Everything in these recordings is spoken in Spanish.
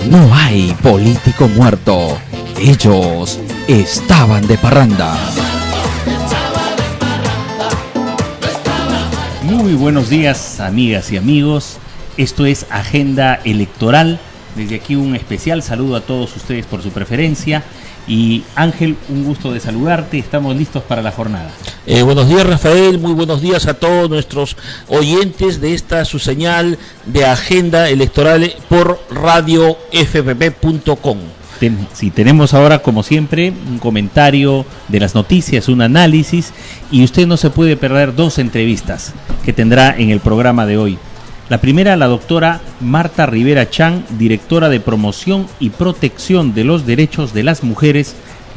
No hay político muerto. Ellos estaban de parranda. Muy buenos días, amigas y amigos. Esto es Agenda Electoral. Desde aquí un especial saludo a todos ustedes por su preferencia. Y Ángel, un gusto de saludarte. Estamos listos para la jornada. Buenos días, Rafael. Muy buenos días a todos nuestros oyentes de esta su señal de Agenda Electoral por radiofpp.com. Sí, tenemos ahora, como siempre, un comentario de las noticias, un análisis, y usted no se puede perder dos entrevistas que tendrá en el programa de hoy. La primera, la doctora Marta Rivera Chan, directora de Promoción y Protección de los Derechos de las Mujeres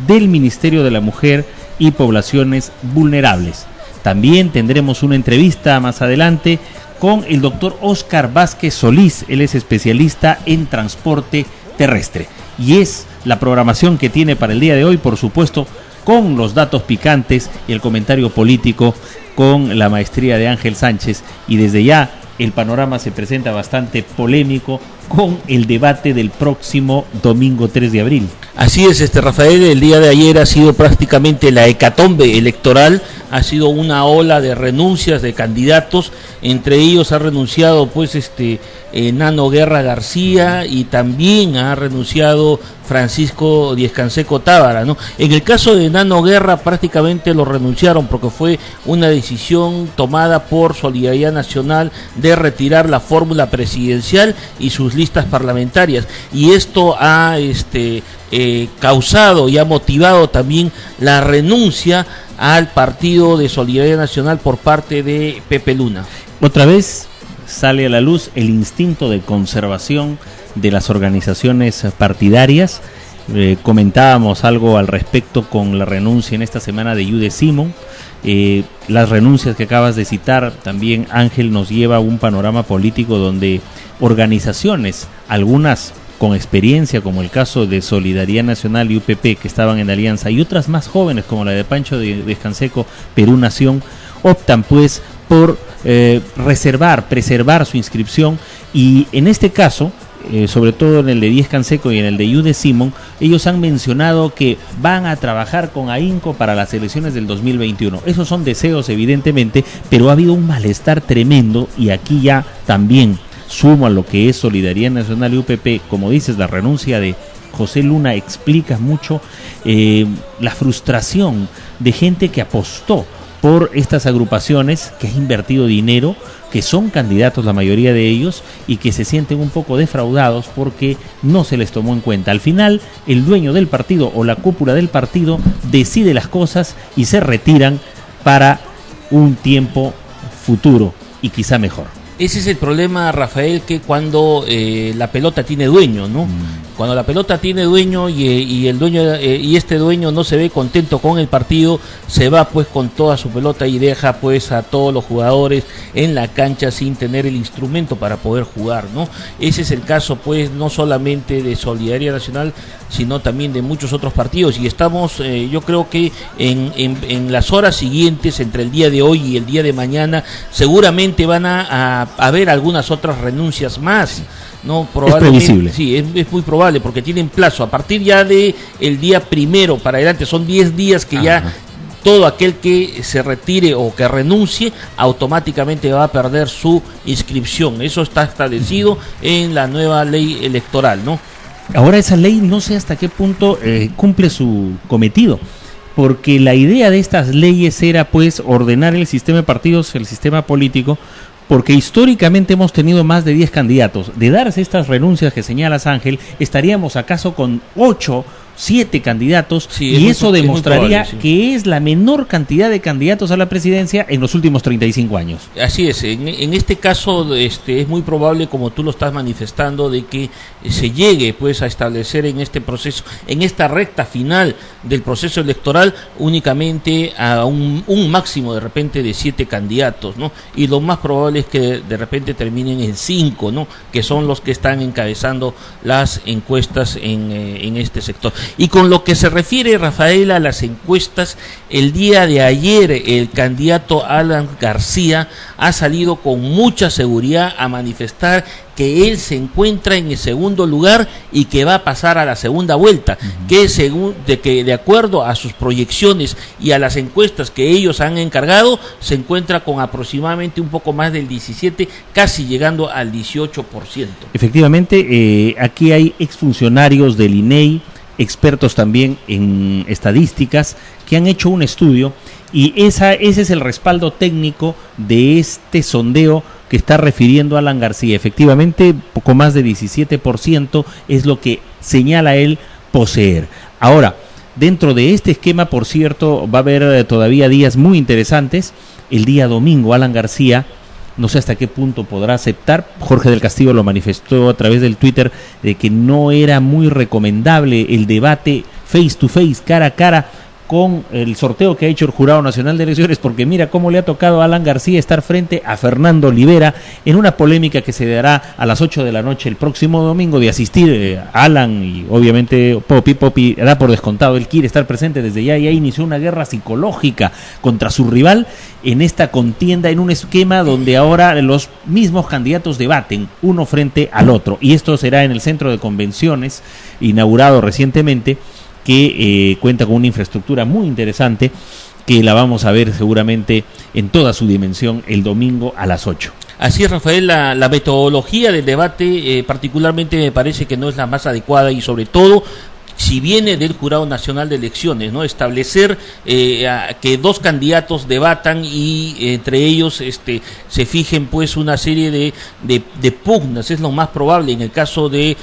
del Ministerio de la Mujer y Poblaciones Vulnerables. También tendremos una entrevista más adelante con el doctor Óscar Vázquez Solís. Él es especialista en transporte terrestre. Y es la programación que tiene para el día de hoy, por supuesto, con los datos picantes y el comentario político con la maestría de Ángel Sánchez. Y desde ya el panorama se presenta bastante polémico con el debate del próximo domingo 3 de abril. Así es, Rafael, el día de ayer ha sido prácticamente la hecatombe electoral, ha sido una ola de renuncias de candidatos, entre ellos ha renunciado Nano Guerra García y también ha renunciado Francisco Díez-Canseco Tábara, ¿no? En el caso de Nano Guerra prácticamente lo renunciaron porque fue una decisión tomada por Solidaridad Nacional de retirar la fórmula presidencial y sus listas parlamentarias, y esto ha causado y ha motivado también la renuncia al partido de Solidaridad Nacional por parte de Pepe Luna. Otra vez sale a la luz el instinto de conservación de las organizaciones partidarias. Comentábamos algo al respecto con la renuncia en esta semana de Yude Simón. Las renuncias que acabas de citar también, Ángel, nos lleva a un panorama político donde organizaciones, algunas con experiencia, como el caso de Solidaridad Nacional y UPP, que estaban en alianza, y otras más jóvenes, como la de Pancho Díez-Canseco, Perú Nación, optan pues por preservar su inscripción. Y en este caso, sobre todo en el de Díez-Canseco y en el de Yude Simón, ellos han mencionado que van a trabajar con ahínco para las elecciones del 2021. Esos son deseos, evidentemente, pero ha habido un malestar tremendo, y aquí ya también sumo a lo que es Solidaridad Nacional y UPP. Como dices, la renuncia de José Luna explica mucho la frustración de gente que apostó por estas agrupaciones, que ha invertido dinero, que son candidatos la mayoría de ellos, y que se sienten un poco defraudados porque no se les tomó en cuenta. Al final, el dueño del partido o la cúpula del partido decide las cosas y se retiran para un tiempo futuro y quizá mejor. Ese es el problema, Rafael, que cuando la pelota tiene dueño, ¿no? Cuando la pelota tiene dueño y el dueño y este dueño no se ve contento con el partido, se va pues con toda su pelota y deja pues a todos los jugadores en la cancha sin tener el instrumento para poder jugar, ¿no? Ese es el caso pues no solamente de Solidaridad Nacional, sino también de muchos otros partidos, y estamos yo creo que en las horas siguientes, entre el día de hoy y el día de mañana, seguramente van a haber algunas otras renuncias más, ¿no? Probablemente, es previsible. Sí, es muy probable, porque tienen plazo a partir ya de el día primero para adelante, son 10 días que ya todo aquel que se retire o que renuncie automáticamente va a perder su inscripción. Eso está establecido en la nueva ley electoral, ¿no? Ahora, esa ley no sé hasta qué punto cumple su cometido, porque la idea de estas leyes era pues ordenar el sistema de partidos, el sistema político, porque históricamente hemos tenido más de 10 candidatos. De darse estas renuncias que señalas, Ángel, estaríamos acaso con 8, 7 candidatos, sí, y eso demostraría que es la menor cantidad de candidatos a la presidencia en los últimos 35 años. Así es, en este caso es muy probable, como tú lo estás manifestando, de que se llegue pues a establecer en este proceso, en esta recta final del proceso electoral, únicamente a un máximo de repente de 7 candidatos, ¿no? Y lo más probable es que de repente terminen en 5, ¿no? Que son los que están encabezando las encuestas en este sector. Y con lo que se refiere, Rafael, a las encuestas, el día de ayer el candidato Alan García ha salido con mucha seguridad a manifestar que él se encuentra en el segundo lugar y que va a pasar a la segunda vuelta, que de acuerdo a sus proyecciones y a las encuestas que ellos han encargado, se encuentra con aproximadamente un poco más del 17, casi llegando al 18%. Efectivamente, aquí hay exfuncionarios del INEI, expertos también en estadísticas, que han hecho un estudio, y ese es el respaldo técnico de este sondeo que está refiriendo Alan García. Efectivamente, poco más de 17% es lo que señala él poseer. Ahora, dentro de este esquema, por cierto, va a haber todavía días muy interesantes. El día domingo, Alan García, no sé hasta qué punto podrá aceptar. Jorge del Castillo lo manifestó a través del Twitter, de que no era muy recomendable el debate face to face, cara a cara, con el sorteo que ha hecho el Jurado Nacional de Elecciones, porque mira cómo le ha tocado a Alan García estar frente a Fernando Olivera en una polémica que se dará a las 8 de la noche el próximo domingo. De asistir Alan y obviamente Popi da por descontado, él quiere estar presente desde ya, y ahí inició una guerra psicológica contra su rival en esta contienda, en un esquema donde ahora los mismos candidatos debaten uno frente al otro, y esto será en el Centro de Convenciones, inaugurado recientemente, que cuenta con una infraestructura muy interesante, que la vamos a ver seguramente en toda su dimensión el domingo a las 8. Así es, Rafael, la metodología del debate particularmente me parece que no es la más adecuada, y sobre todo si viene del Jurado Nacional de Elecciones, ¿no? Establecer que dos candidatos debatan y entre ellos se fijen pues una serie de pugnas, es lo más probable en el caso de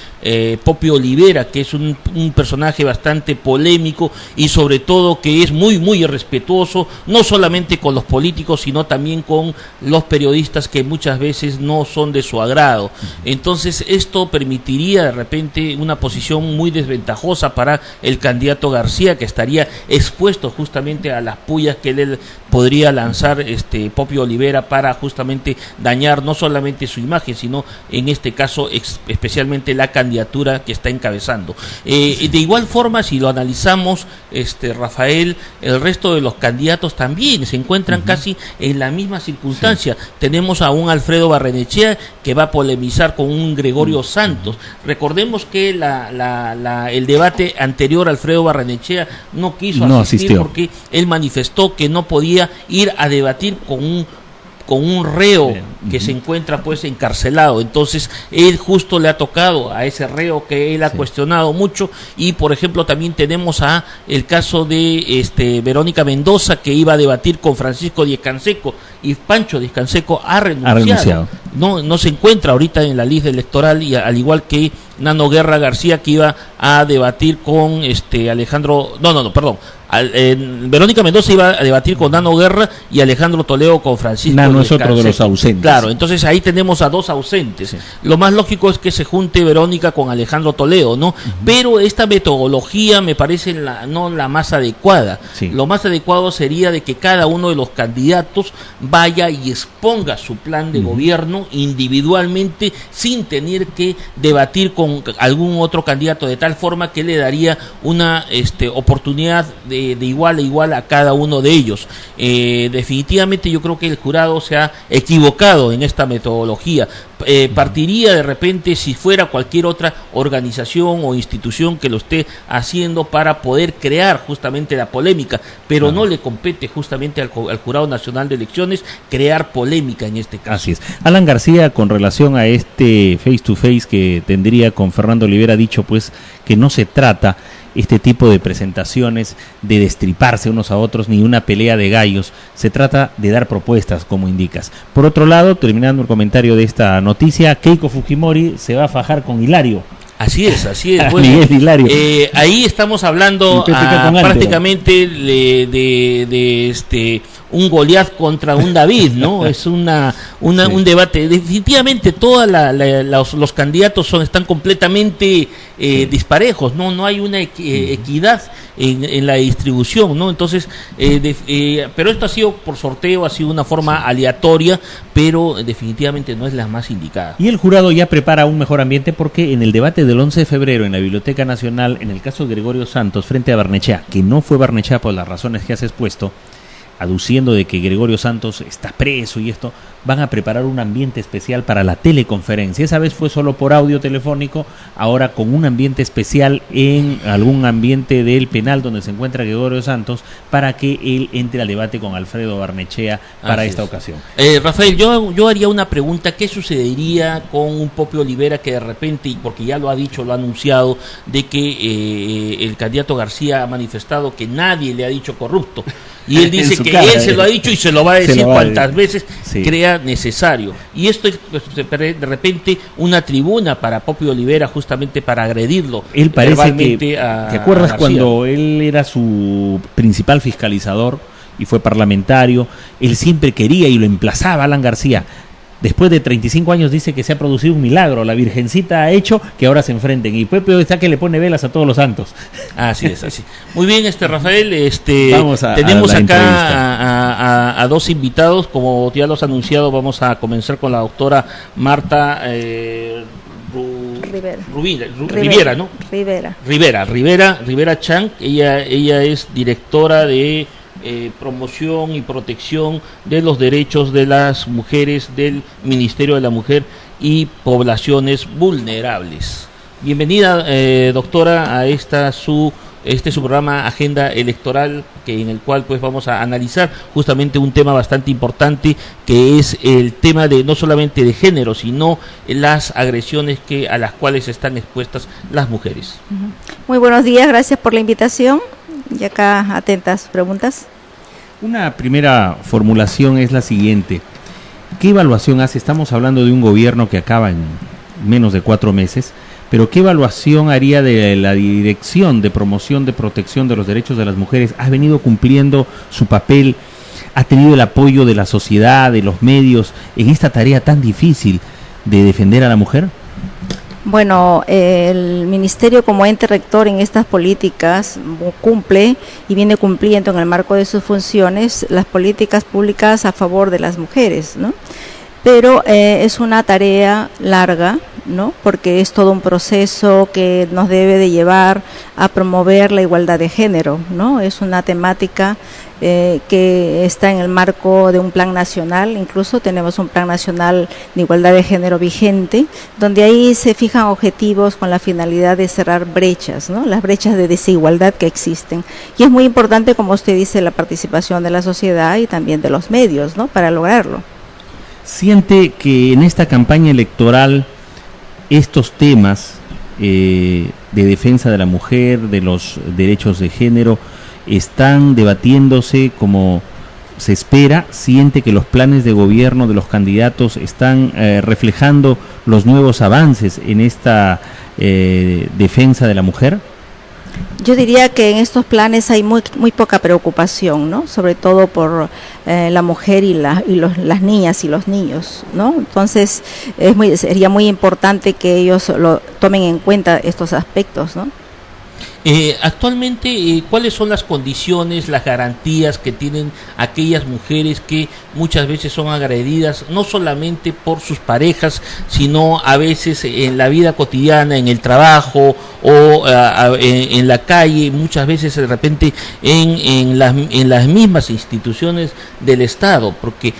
Popi Olivera, que es un personaje bastante polémico y sobre todo que es muy muy irrespetuoso, no solamente con los políticos sino también con los periodistas, que muchas veces no son de su agrado. Entonces esto permitiría de repente una posición muy desventajosa para el candidato García, que estaría expuesto justamente a las pullas que él podría lanzar Popi Olivera para justamente dañar no solamente su imagen, sino en este caso especialmente la candidatura que está encabezando. De igual forma, si lo analizamos, Rafael, el resto de los candidatos también se encuentran casi en la misma circunstancia. Sí. Tenemos a un Alfredo Barrenechea que va a polemizar con un Gregorio Santos. Recordemos que el debate anterior, Alfredo Barrenechea no quiso asistir porque él manifestó que no podía ir a debatir con un reo que se encuentra pues encarcelado. Entonces él justo le ha tocado a ese reo que él ha cuestionado mucho. Y por ejemplo también tenemos a el caso de Verónica Mendoza, que iba a debatir con Francisco Díez Canseco, y Pancho Díez Canseco ha renunciado. No se encuentra ahorita en la lista electoral, y al igual que Nano Guerra García, que iba a debatir con Verónica Mendoza iba a debatir con Nano Guerra y Alejandro Toledo con Francisco. Nano es otro de los ausentes. Claro, entonces ahí tenemos a dos ausentes. Sí. Lo más lógico es que se junte Verónica con Alejandro Toledo, ¿no? Pero esta metodología me parece no la más adecuada. Sí. Lo más adecuado sería de que cada uno de los candidatos vaya y exponga su plan de gobierno individualmente, sin tener que debatir con algún otro candidato, de tal forma que le daría una oportunidad de igual a igual a cada uno de ellos. Definitivamente yo creo que el jurado se ha equivocado en esta metodología. Partiría de repente, si fuera cualquier otra organización o institución que lo esté haciendo, para poder crear justamente la polémica, pero no le compete justamente al Jurado Nacional de Elecciones crear polémica en este caso. Así es. Alan García, con relación a este face to face que tendría con Fernando Olivera, ha dicho pues que no se trata este tipo de presentaciones de destriparse unos a otros, ni una pelea de gallos. Se trata de dar propuestas, como indicas. Por otro lado, terminando el comentario de esta noticia, Keiko Fujimori se va a fajar con Hilario. Así es. Bueno, Miguel Hilario. Ahí estamos hablando prácticamente de un Goliat contra un David, ¿no? Es una un debate. Definitivamente todos los candidatos están completamente disparejos, no hay una equidad en la distribución, ¿no? Entonces, pero esto ha sido por sorteo, ha sido una forma aleatoria, pero definitivamente no es la más indicada. Y el jurado ya prepara un mejor ambiente porque en el debate del 11 de febrero en la Biblioteca Nacional, en el caso de Gregorio Santos frente a Barnechea, que no fue Barnechea por las razones que has expuesto, aduciendo de que Gregorio Santos está preso y esto, van a preparar un ambiente especial para la teleconferencia. Esa vez fue solo por audio telefónico, ahora con un ambiente especial en algún ambiente del penal donde se encuentra Gregorio Santos, para que él entre al debate con Alfredo Barnechea para esta ocasión. Rafael, yo haría una pregunta: ¿qué sucedería con un Popio Olivera que de repente, porque ya lo ha dicho, lo ha anunciado, de que el candidato García ha manifestado que nadie le ha dicho corrupto? Y él dice que él se lo ha dicho y se lo va a decir cuantas veces crea necesario. Y esto es, de repente, una tribuna para Popio Olivera, justamente para agredirlo. Él parece que, ¿te acuerdas cuando él era su principal fiscalizador y fue parlamentario? Él siempre quería y lo emplazaba a Alan García. Después de 35 años dice que se ha producido un milagro, la Virgencita ha hecho que ahora se enfrenten, y Pepe está que le pone velas a todos los santos. Así es, así. Muy bien, Rafael, tenemos acá a dos invitados, como ya los anunciado. Vamos a comenzar con la doctora Marta Rivera Chang. Ella es directora de promoción y protección de los derechos de las mujeres del Ministerio de la Mujer y Poblaciones Vulnerables. Bienvenida, doctora, a su programa Agenda Electoral, en el cual pues vamos a analizar justamente un tema bastante importante, que es el tema de no solamente de género, sino las agresiones a las cuales están expuestas las mujeres. Muy buenos días, gracias por la invitación. Y acá atentas preguntas. Una primera formulación es la siguiente: ¿qué evaluación hace? Estamos hablando de un gobierno que acaba en menos de 4 meses, pero ¿qué evaluación haría de la Dirección de Promoción de Protección de los Derechos de las Mujeres? ¿Ha venido cumpliendo su papel? ¿Ha tenido el apoyo de la sociedad, de los medios, en esta tarea tan difícil de defender a la mujer? Bueno, el Ministerio como ente rector en estas políticas cumple y viene cumpliendo en el marco de sus funciones las políticas públicas a favor de las mujeres, ¿no? Pero es una tarea larga, ¿no? Porque es todo un proceso que nos debe de llevar a promover la igualdad de género, ¿no? Es una temática que está en el marco de un plan nacional. Incluso tenemos un plan nacional de igualdad de género vigente, donde ahí se fijan objetivos con la finalidad de cerrar brechas, ¿no? Las brechas de desigualdad que existen. Y es muy importante, como usted dice, la participación de la sociedad y también de los medios, ¿no? Para lograrlo. ¿Siente que en esta campaña electoral estos temas de defensa de la mujer, de los derechos de género, están debatiéndose como se espera? ¿Siente que los planes de gobierno de los candidatos están reflejando los nuevos avances en esta defensa de la mujer? Yo diría que en estos planes hay muy poca preocupación, ¿no? Sobre todo por la mujer y las niñas y los niños, ¿no? Entonces sería muy importante que ellos lo tomen en cuenta estos aspectos, ¿no? Actualmente, ¿cuáles son las condiciones, las garantías que tienen aquellas mujeres que muchas veces son agredidas, no solamente por sus parejas, sino a veces en la vida cotidiana, en el trabajo o en la calle, muchas veces de repente en las mismas instituciones del Estado? Porque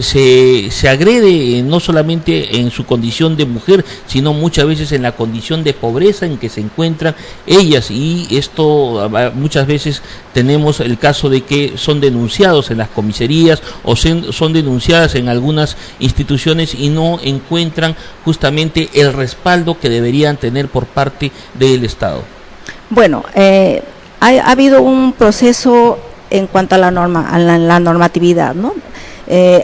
se agrede no solamente en su condición de mujer, sino muchas veces en la condición de pobreza en que se encuentran ellas. Y esto muchas veces tenemos el caso de que son denunciados en las comisarías o son denunciadas en algunas instituciones y no encuentran justamente el respaldo que deberían tener por parte del Estado. Bueno, ha habido un proceso en cuanto a la normatividad, ¿no?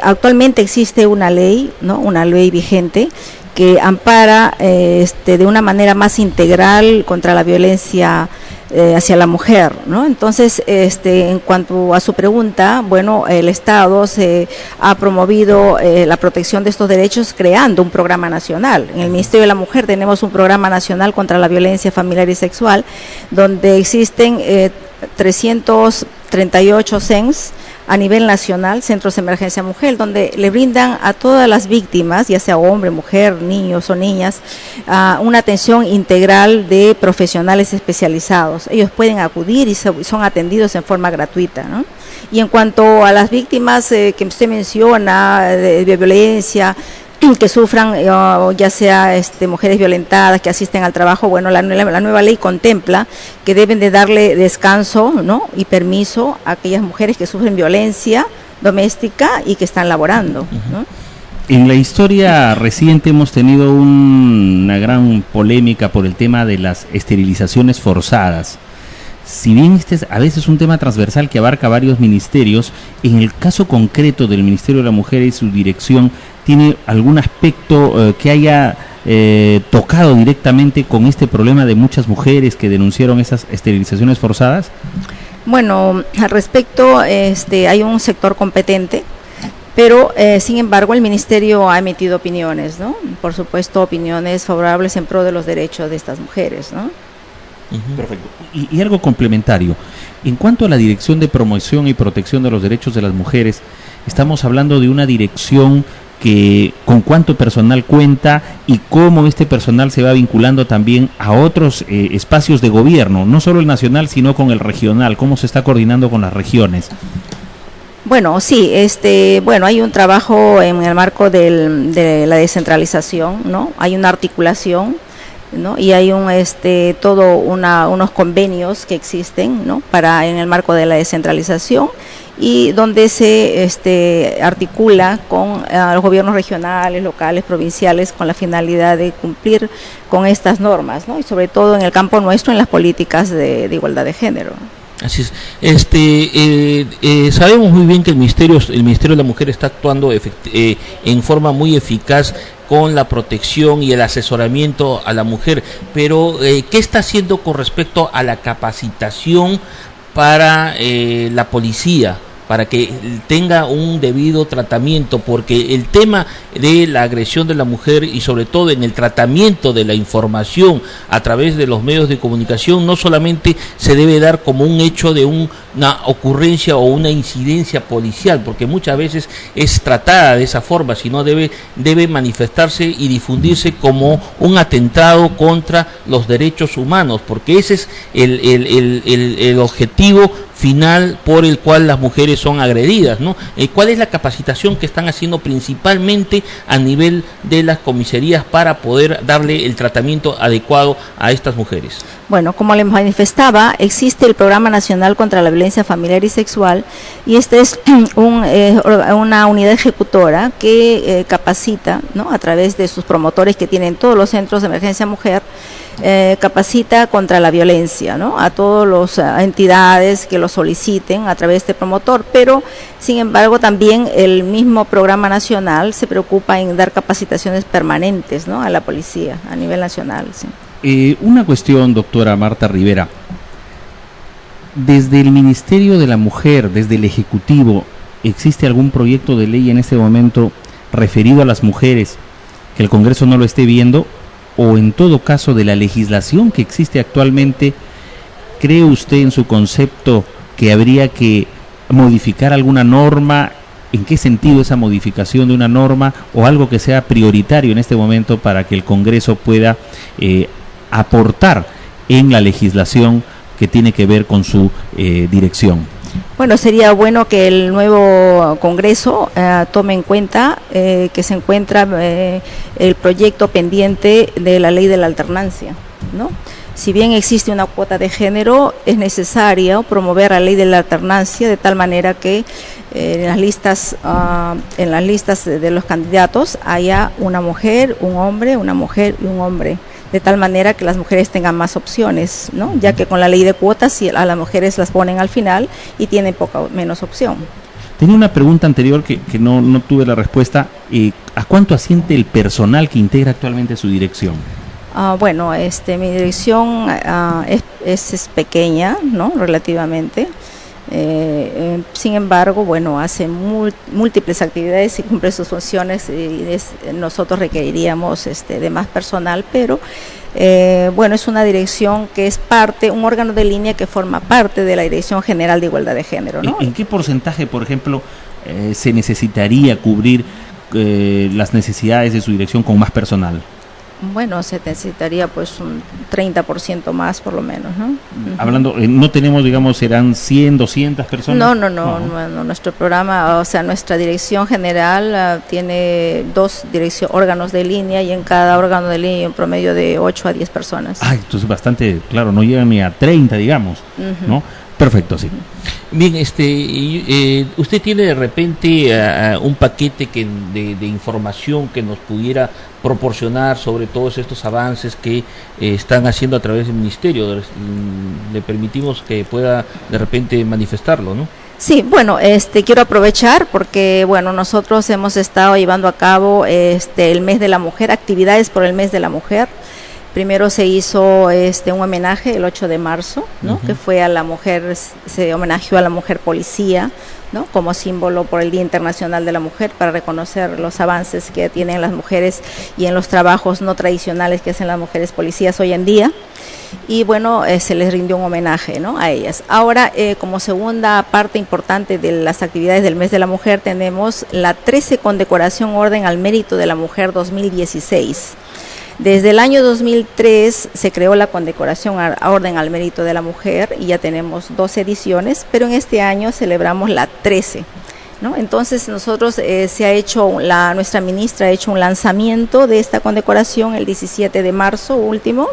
Actualmente existe una ley, ¿no? Una ley vigente que ampara de una manera más integral contra la violencia hacia la mujer, ¿no? Entonces, en cuanto a su pregunta, bueno, el Estado se ha promovido la protección de estos derechos creando un programa nacional. En el Ministerio de la Mujer tenemos un programa nacional contra la violencia familiar y sexual, donde existen 338 CENS a nivel nacional, Centros de Emergencia Mujer, donde le brindan a todas las víctimas, ya sea hombre, mujer, niños o niñas, una atención integral de profesionales especializados. Ellos pueden acudir y son atendidos en forma gratuita, ¿no? Y en cuanto a las víctimas que usted menciona, de violencia, que sufran, ya sea mujeres violentadas que asisten al trabajo, bueno, la nueva ley contempla que deben de darle descanso, ¿no?, y permiso a aquellas mujeres que sufren violencia doméstica y que están laborando, ¿no? En la historia reciente hemos tenido una gran polémica por el tema de las esterilizaciones forzadas. Si bien este es a veces un tema transversal que abarca varios ministerios, en el caso concreto del Ministerio de la Mujer y su dirección, ¿tiene algún aspecto que haya tocado directamente con este problema de muchas mujeres que denunciaron esas esterilizaciones forzadas? Bueno, al respecto, hay un sector competente, pero sin embargo el Ministerio ha emitido opiniones, ¿no? Por supuesto, opiniones favorables en pro de los derechos de estas mujeres, ¿no? Perfecto. Y algo complementario. En cuanto a la Dirección de Promoción y Protección de los Derechos de las Mujeres, estamos hablando de una dirección que con cuánto personal cuenta y cómo este personal se va vinculando también a otros espacios de gobierno, no solo el nacional, sino con el regional, cómo se está coordinando con las regiones. Bueno, sí, bueno, hay un trabajo en el marco de la descentralización, ¿no? Hay una articulación, ¿no? Y hay unos convenios que existen, ¿no?, en el marco de la descentralización, y donde se articula con los gobiernos regionales, locales, provinciales, con la finalidad de cumplir con estas normas, ¿no? Y sobre todo en el campo nuestro, en las políticas de igualdad de género. Así es. Sabemos muy bien que el Ministerio de la Mujer está actuando en forma muy eficaz con la protección y el asesoramiento a la mujer, pero ¿qué está haciendo con respecto a la capacitación para la policía, para que tenga un debido tratamiento? Porque el tema de la agresión de la mujer y sobre todo en el tratamiento de la información a través de los medios de comunicación no solamente se debe dar como un hecho de una ocurrencia o una incidencia policial, porque muchas veces es tratada de esa forma, sino debe manifestarse y difundirse como un atentado contra los derechos humanos, porque ese es el objetivo final por el cual las mujeres son agredidas, ¿no? ¿Cuál es la capacitación que están haciendo principalmente a nivel de las comisarías para poder darle el tratamiento adecuado a estas mujeres? Bueno, como les manifestaba, existe el Programa Nacional contra la Violencia Familiar y Sexual, y es una unidad ejecutora que capacita, ¿no?, a través de sus promotores que tienen todos los centros de emergencia mujer, capacita contra la violencia, ¿no?, a todas las entidades que lo soliciten a través de este promotor, pero sin embargo también el mismo programa nacional se preocupa en dar capacitaciones permanentes, ¿no?, a la policía a nivel nacional, sí. Una cuestión, doctora Marta Rivera. Desde el Ministerio de la Mujer, desde el Ejecutivo, ¿existe algún proyecto de ley en este momento referido a las mujeres que el Congreso no lo esté viendo? O en todo caso, de la legislación que existe actualmente, ¿cree usted en su concepto que habría que modificar alguna norma? ¿En qué sentido esa modificación de una norma o algo que sea prioritario en este momento para que el Congreso pueda aportar en la legislación que tiene que ver con su dirección? Bueno, sería bueno que el nuevo Congreso tome en cuenta que se encuentra el proyecto pendiente de la ley de la alternancia, ¿no? Si bien existe una cuota de género, es necesario promover la ley de la alternancia de tal manera que en las listas de los candidatos haya una mujer, un hombre, una mujer y un hombre, de tal manera que las mujeres tengan más opciones, ¿no? Ya que con la ley de cuotas a las mujeres las ponen al final y tienen menos opción. Tenía una pregunta anterior que no tuve la respuesta. ¿A cuánto asciende el personal que integra actualmente su dirección? Bueno, mi dirección es pequeña, ¿no? Relativamente. Sin embargo, bueno, hace múltiples actividades y cumple sus funciones, y nosotros requeriríamos de más personal, pero bueno, es una dirección que es un órgano de línea que forma parte de la Dirección General de Igualdad de Género, ¿no? ¿En qué porcentaje, por ejemplo, se necesitaría cubrir las necesidades de su dirección con más personal? Bueno, se necesitaría pues un 30% más por lo menos, ¿no? Hablando, no tenemos, digamos, serán 100, 200 personas. No, nuestro programa, o sea, nuestra dirección general tiene 2 órganos de línea, y en cada órgano de línea hay un promedio de 8 a 10 personas. Entonces bastante, claro, no llegan ni a 30, digamos, ¿no? Perfecto, sí. Bien, usted tiene de repente un paquete de información que nos pudiera proporcionar sobre todos estos avances que están haciendo a través del Ministerio. Le permitimos que pueda de repente manifestarlo, ¿no? Sí, bueno, quiero aprovechar porque, bueno, nosotros hemos estado llevando a cabo el mes de la mujer, actividades por el mes de la mujer. Primero se hizo un homenaje el 8 de marzo, ¿no? Que fue a la mujer, se homenajeó a la mujer policía, ¿no? Como símbolo por el Día Internacional de la Mujer, para reconocer los avances que tienen las mujeres y en los trabajos no tradicionales que hacen las mujeres policías hoy en día. Y bueno, se les rindió un homenaje, ¿no? A ellas. Ahora, como segunda parte importante de las actividades del mes de la mujer, tenemos la 13 condecoración Orden al Mérito de la Mujer 2016. Desde el año 2003 se creó la condecoración a Orden al Mérito de la Mujer, y ya tenemos 2 ediciones, pero en este año celebramos la 13, ¿no? Entonces nosotros nuestra ministra ha hecho un lanzamiento de esta condecoración el 17 de marzo último,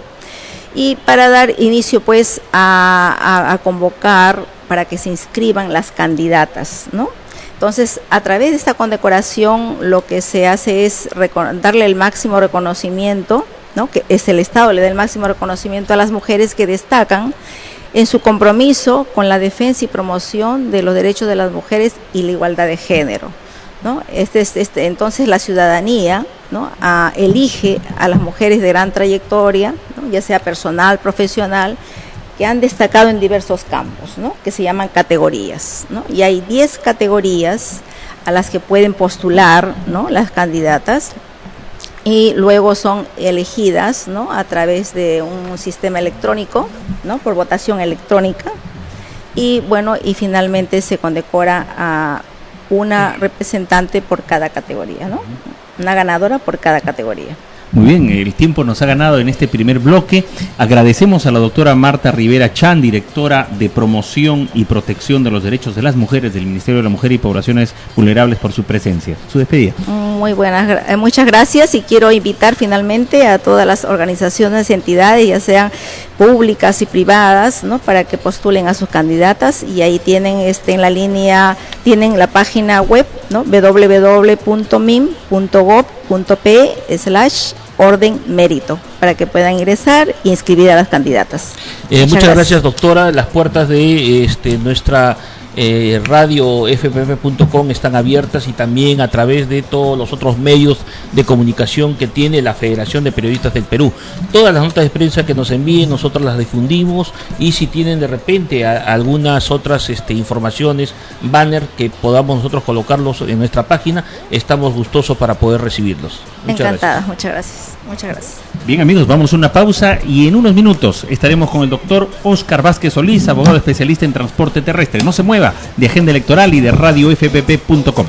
y para dar inicio pues a convocar para que se inscriban las candidatas, ¿no? Entonces, a través de esta condecoración, lo que se hace es darle el máximo reconocimiento, ¿no? Que es el Estado le da el máximo reconocimiento a las mujeres que destacan en su compromiso con la defensa y promoción de los derechos de las mujeres y la igualdad de género, ¿no? Entonces la ciudadanía, ¿no? Elige a las mujeres de gran trayectoria, ¿no? Ya sea personal, profesional, que han destacado en diversos campos, ¿no? Que se llaman categorías, ¿no? Y hay 10 categorías a las que pueden postular, ¿no? Las candidatas, y luego son elegidas, ¿no? A través de un sistema electrónico, ¿no? Por votación electrónica, y bueno, y finalmente se condecora a una representante por cada categoría, ¿no? Una ganadora por cada categoría. Muy bien, el tiempo nos ha ganado en este primer bloque. Agradecemos a la doctora Marta Rivera Chan, directora de Promoción y Protección de los Derechos de las Mujeres del Ministerio de la Mujer y Poblaciones Vulnerables, por su presencia. Su despedida. Muy buenas, muchas gracias, y quiero invitar finalmente a todas las organizaciones y entidades, ya sean públicas y privadas, ¿no? Para que postulen a sus candidatas, y ahí tienen en la línea, tienen la página web, ¿no? www.mim.gov.pe/orden mérito, para que puedan ingresar e inscribir a las candidatas. Muchas gracias, doctora. Las puertas de nuestra radio fpp.com están abiertas, y también a través de todos los otros medios de comunicación que tiene la Federación de Periodistas del Perú. Todas las notas de prensa que nos envíen, nosotros las difundimos, y si tienen de repente algunas otras informaciones, banner, que podamos nosotros colocarlos en nuestra página, estamos gustosos para poder recibirlos. Encantada, muchas gracias. Bien, amigos, vamos a una pausa, y en unos minutos estaremos con el doctor Óscar Vázquez Solís, abogado especialista en transporte terrestre. No se mueva de Agenda Electoral y de Radio FPP.com.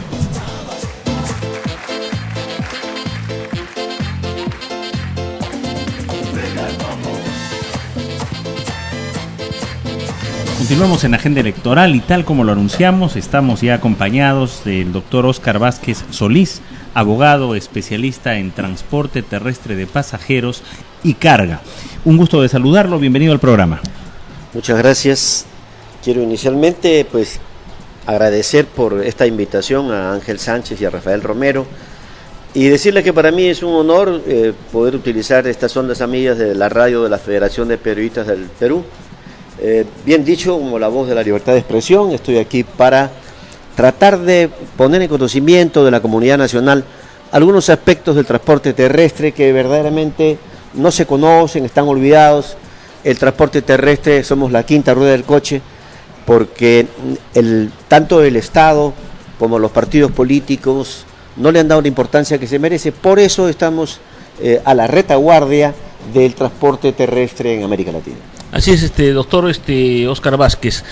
Continuamos en Agenda Electoral, y tal como lo anunciamos, estamos ya acompañados del doctor Óscar Vázquez Solís, abogado especialista en transporte terrestre de pasajeros y carga. Un gusto de saludarlo, bienvenido al programa. Muchas gracias. Quiero inicialmente pues agradecer por esta invitación a Ángel Sánchez y a Rafael Romero, y decirle que para mí es un honor poder utilizar estas ondas amigas de la radio de la Federación de Periodistas del Perú. Bien dicho, como la voz de la libertad de expresión, estoy aquí para tratar de poner en conocimiento de la comunidad nacional algunos aspectos del transporte terrestre que verdaderamente no se conocen, están olvidados. El transporte terrestre somos la quinta rueda del coche, porque tanto el Estado como los partidos políticos no le han dado la importancia que se merece. Por eso estamos a la retaguardia del transporte terrestre en América Latina. Así es, doctor Óscar Vázquez.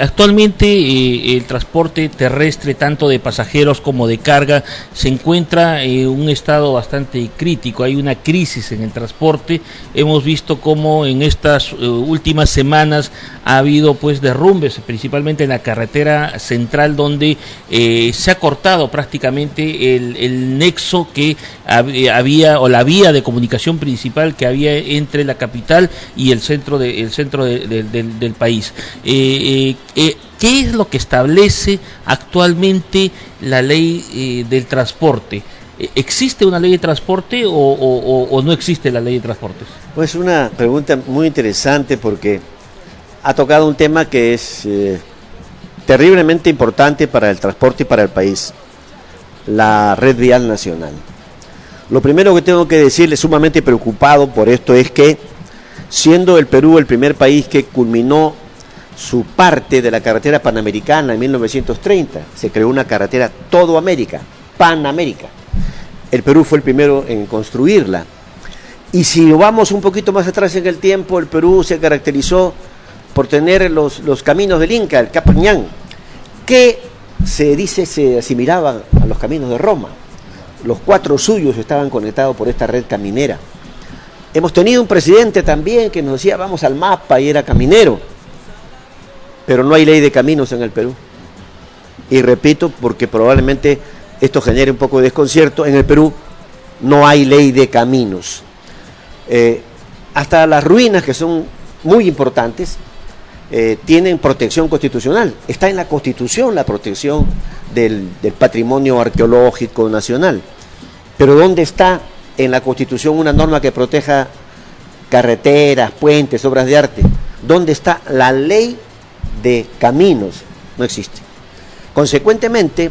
Actualmente el transporte terrestre, tanto de pasajeros como de carga, se encuentra en un estado bastante crítico. Hay una crisis en el transporte. Hemos visto cómo en estas últimas semanas ha habido pues derrumbes, principalmente en la carretera central, donde se ha cortado prácticamente el nexo que había, o la vía de comunicación principal que había entre la capital y el centro del país. ¿Qué es lo que establece actualmente la ley del transporte? ¿Existe una ley de transporte o no existe la ley de transportes? Pues una pregunta muy interesante, porque ha tocado un tema que es terriblemente importante para el transporte y para el país: la red vial nacional. Lo primero que tengo que decirle, sumamente preocupado por esto, es que, siendo el Perú el primer país que culminó su parte de la carretera panamericana en 1930, se creó una carretera todo América, Panamérica. El Perú fue el primero en construirla. Y si vamos un poquito más atrás en el tiempo, el Perú se caracterizó por tener los caminos del Inca, el Capañán, que se dice se asimilaban a los caminos de Roma. Los 4 suyos estaban conectados por esta red caminera. Hemos tenido un presidente también que nos decía vamos al mapa, y era caminero, pero no hay ley de caminos en el Perú. Y repito, porque probablemente esto genere un poco de desconcierto, en el Perú no hay ley de caminos. Hasta las ruinas, que son muy importantes, tienen protección constitucional. Está en la Constitución la protección del patrimonio arqueológico nacional. Pero ¿dónde está en la Constitución una norma que proteja carreteras, puentes, obras de arte? ¿Dónde está la ley de caminos? No existe. Consecuentemente,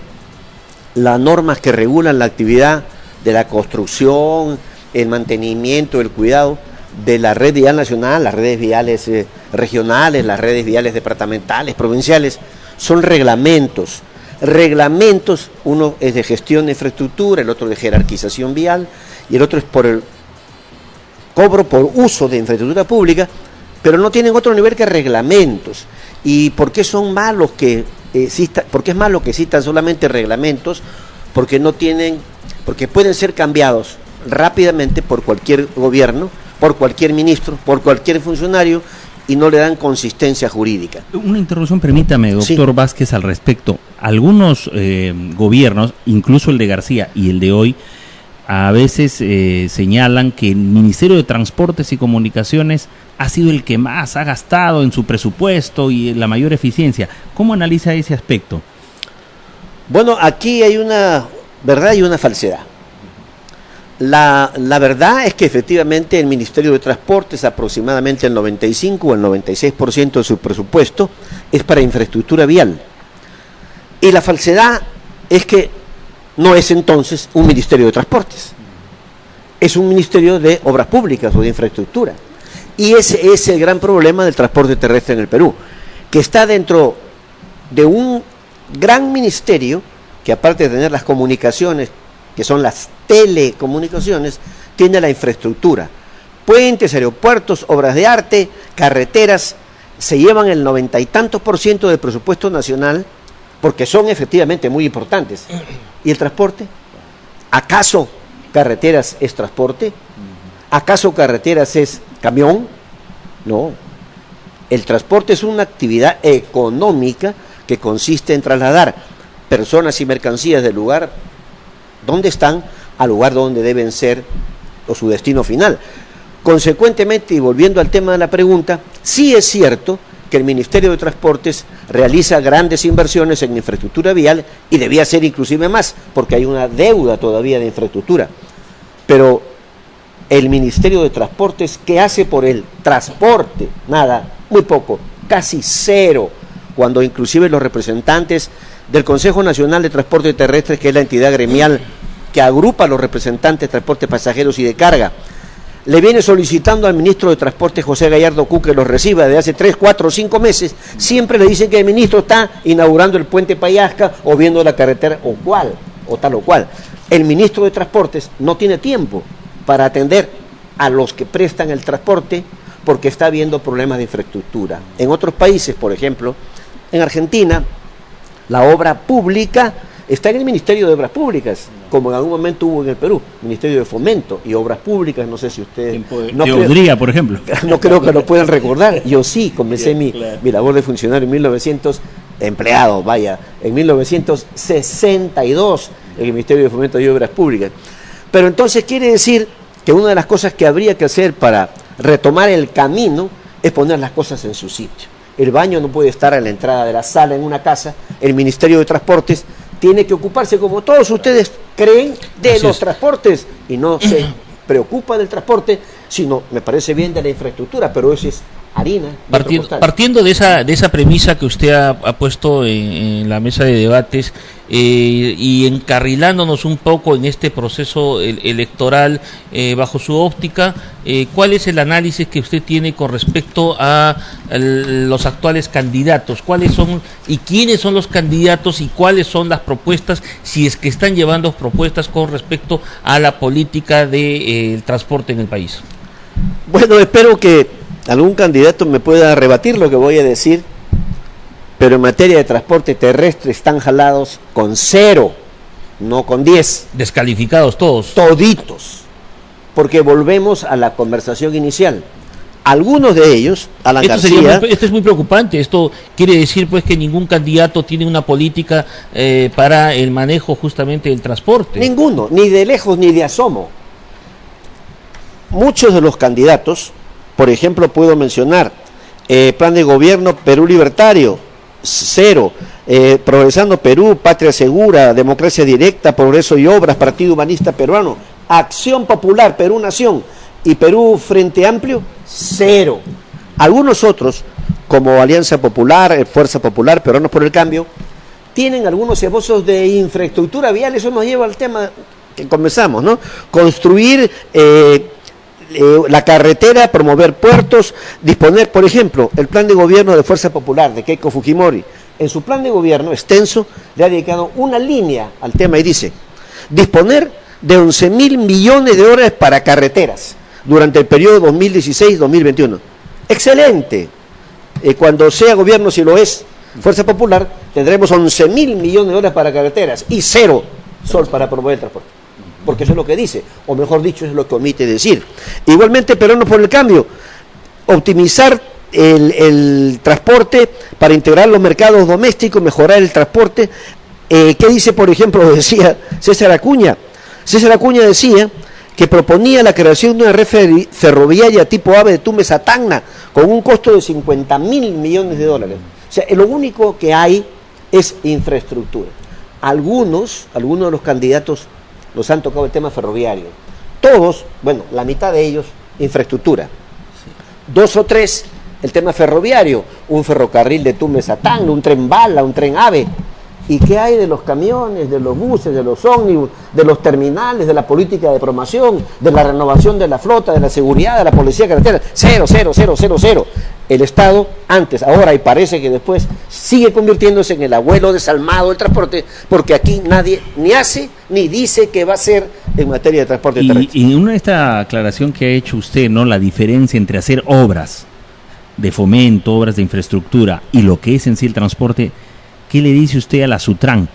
las normas que regulan la actividad de la construcción, el mantenimiento, el cuidado de la red vial nacional, las redes viales regionales, las redes viales departamentales, provinciales, son reglamentos. Reglamentos, uno es de gestión de infraestructura, el otro de jerarquización vial, y el otro es por el cobro por uso de infraestructura pública, pero no tienen otro nivel que reglamentos. ¿Y por qué son malos que por qué es malo que existan solamente reglamentos? Porque no tienen, porque pueden ser cambiados rápidamente por cualquier gobierno, por cualquier ministro, por cualquier funcionario, y no le dan consistencia jurídica. Una interrupción, permítame, doctor Sí. Vázquez, al respecto. Algunos gobiernos, incluso el de García y el de hoy, a veces señalan que el Ministerio de Transportes y Comunicaciones ha sido el que más ha gastado en su presupuesto y la mayor eficiencia. ¿Cómo analiza ese aspecto? Bueno, aquí hay una verdad y una falsedad. La verdad es que efectivamente el Ministerio de Transportes, aproximadamente el 95 o el 96% de su presupuesto es para infraestructura vial. Y la falsedad es que no es entonces un Ministerio de Transportes, es un Ministerio de Obras Públicas o de Infraestructura. Y ese es el gran problema del transporte terrestre en el Perú, que está dentro de un gran ministerio que, aparte de tener las comunicaciones, que son las telecomunicaciones, tiene la infraestructura, puentes, aeropuertos, obras de arte, carreteras. Se llevan el 90 y tantos % del presupuesto nacional, porque son efectivamente muy importantes. ¿Y el transporte? ¿Acaso carreteras es transporte? ¿Acaso carreteras es camión? No. El transporte es una actividad económica que consiste en trasladar personas y mercancías del lugar donde están al lugar donde deben ser, o su destino final. Consecuentemente, y volviendo al tema de la pregunta, sí es cierto que el Ministerio de Transportes realiza grandes inversiones en infraestructura vial, y debía ser inclusive más, porque hay una deuda todavía de infraestructura. Pero el Ministerio de Transportes, ¿qué hace por el transporte? Nada, muy poco, casi cero, cuando inclusive los representantes del Consejo Nacional de Transporte Terrestre, que es la entidad gremial que agrupa a los representantes de transporte pasajeros y de carga, le viene solicitando al ministro de Transporte, José Gallardo Cú, que los reciba desde hace 3, 4 o 5 meses, siempre le dicen que el ministro está inaugurando el puente Payasca o viendo la carretera o tal o cual. El ministro de Transportes no tiene tiempo para atender a los que prestan el transporte porque está habiendo problemas de infraestructura. En otros países, por ejemplo, en Argentina, la obra pública está en el Ministerio de Obras Públicas, como en algún momento hubo en el Perú, Ministerio de Fomento y Obras Públicas, no sé si ustedes... Teodría, por ejemplo. No creo que lo puedan recordar. Yo sí, comencé mi labor de funcionario en 1962, en el Ministerio de Fomento y Obras Públicas. Pero entonces quiere decir que una de las cosas que habría que hacer para retomar el camino es poner las cosas en su sitio. El baño no puede estar a la entrada de la sala en una casa, el Ministerio de Transportes tiene que ocuparse, como todos ustedes creen, de los transportes y no se preocupa del transporte, sino, me parece bien, de la infraestructura, pero eso es harina. Partiendo de esa premisa que usted ha puesto en la mesa de debates y encarrilándonos un poco en este proceso electoral bajo su óptica, ¿cuál es el análisis que usted tiene con respecto a los actuales candidatos? ¿Cuáles son y quiénes son los candidatos y cuáles son las propuestas, si es que están llevando propuestas con respecto a la política del transporte en el país? Bueno, espero que algún candidato me pueda rebatir lo que voy a decir, pero en materia de transporte terrestre están jalados con 0, no con 10. Descalificados todos. Toditos, porque volvemos a la conversación inicial. Algunos de ellos, Alan García... Esto es muy preocupante. Esto quiere decir pues que ningún candidato tiene una política para el manejo justamente del transporte. Ninguno, ni de lejos ni de asomo. Muchos de los candidatos, por ejemplo, puedo mencionar Plan de Gobierno Perú Libertario, 0, Progresando Perú, Patria Segura, Democracia Directa, Progreso y Obras, Partido Humanista Peruano, Acción Popular, Perú Nación y Perú Frente Amplio, 0. Algunos otros, como Alianza Popular, Fuerza Popular, Peruanos por el Cambio, tienen algunos esbozos de infraestructura vial. Eso nos lleva al tema que comenzamos, ¿no? Construir la carretera, promover puertos, disponer, por ejemplo, el plan de gobierno de Fuerza Popular de Keiko Fujimori. En su plan de gobierno extenso le ha dedicado una línea al tema y dice: disponer de 11.000 millones de dólares para carreteras durante el periodo 2016-2021. Excelente. Cuando sea gobierno, si lo es Fuerza Popular, tendremos 11.000 millones de dólares para carreteras y 0 sol para promover el transporte. Porque eso es lo que dice, o mejor dicho, es lo que omite decir. Igualmente, Peruanos por el Cambio, optimizar el transporte para integrar los mercados domésticos, mejorar el transporte. ¿Qué dice, por ejemplo, decía César Acuña? César Acuña decía que proponía la creación de una red ferroviaria tipo AVE de Tumbes a Tacna, con un costo de 50.000 millones de dólares. O sea, lo único que hay es infraestructura. Algunos de los candidatos nos han tocado el tema ferroviario. Todos, bueno, la mitad de ellos, infraestructura. 2 o 3, el tema ferroviario, un ferrocarril de Tumbes a Tacna, un tren bala, un tren AVE. ¿Y qué hay de los camiones, de los buses, de los ómnibus, de los terminales, de la política de promoción, de la renovación de la flota, de la seguridad, de la policía carretera? 0, 0, 0, 0, 0. El Estado, antes, ahora y parece que después, sigue convirtiéndose en el abuelo desalmado del transporte, porque aquí nadie ni hace ni dice qué va a hacer en materia de transporte terrestre. Y en esta aclaración que ha hecho usted, ¿no?, la diferencia entre hacer obras de fomento, obras de infraestructura y lo que es en sí el transporte, ¿qué le dice usted a la SUTRAN,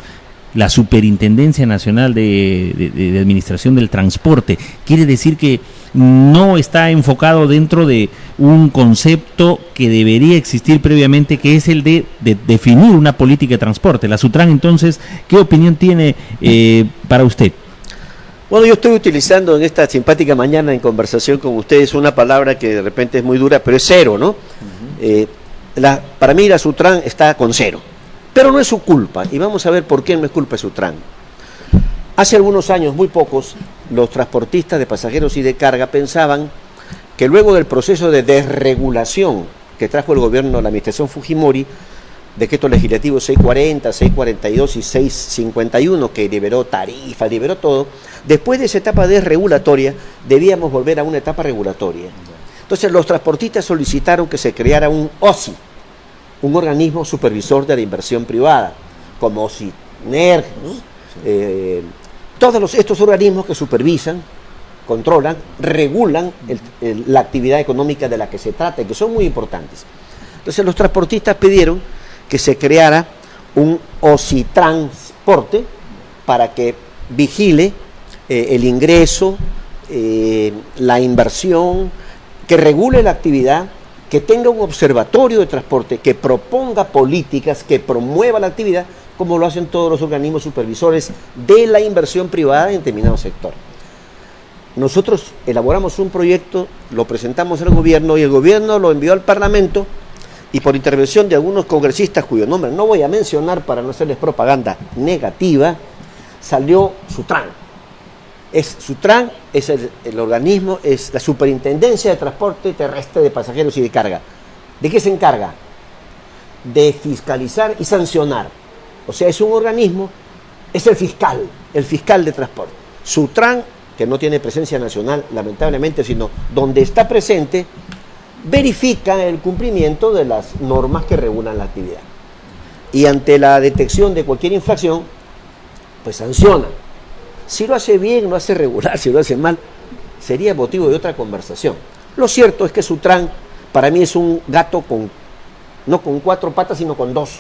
la Superintendencia Nacional de Administración del Transporte? Quiere decir que no está enfocado dentro de un concepto que debería existir previamente, que es el de definir una política de transporte. La SUTRAN, entonces, ¿qué opinión tiene para usted? Bueno, yo estoy utilizando en esta simpática mañana en conversación con ustedes una palabra que de repente es muy dura, pero es 0, ¿no? Para mí la SUTRAN está con 0. Pero no es su culpa, y vamos a ver por qué no es culpa de SUTRAN. Hace algunos años, muy pocos, los transportistas de pasajeros y de carga pensaban que luego del proceso de desregulación que trajo el gobierno de la administración Fujimori, decreto legislativo 640, 642 y 651, que liberó tarifas, liberó todo. Después de esa etapa desregulatoria, debíamos volver a una etapa regulatoria. Entonces los transportistas solicitaron que se creara un OSI, un organismo supervisor de la inversión privada, como OSINER, ¿no? Todos estos organismos que supervisan, controlan, regulan la actividad económica de la que se trata y que son muy importantes. Entonces los transportistas pidieron que se creara un OSITransporte para que vigile el ingreso, la inversión, que regule la actividad, que tenga un observatorio de transporte, que proponga políticas, que promueva la actividad, como lo hacen todos los organismos supervisores de la inversión privada en determinado sector. Nosotros elaboramos un proyecto, lo presentamos al gobierno y el gobierno lo envió al Parlamento, y por intervención de algunos congresistas cuyo nombre no voy a mencionar para no hacerles propaganda negativa, salió Sutran. Sutran es el organismo, es la Superintendencia de Transporte Terrestre de Pasajeros y de Carga. ¿De qué se encarga? De fiscalizar y sancionar. O sea, es un organismo, es el fiscal de transporte. Sutran, que no tiene presencia nacional, lamentablemente, sino donde está presente, verifica el cumplimiento de las normas que regulan la actividad. Y ante la detección de cualquier infracción, pues sanciona. Si lo hace bien, lo hace regular, si lo hace mal, sería motivo de otra conversación. Lo cierto es que Sutran, para mí, es un gato no con 4 patas, sino con 2.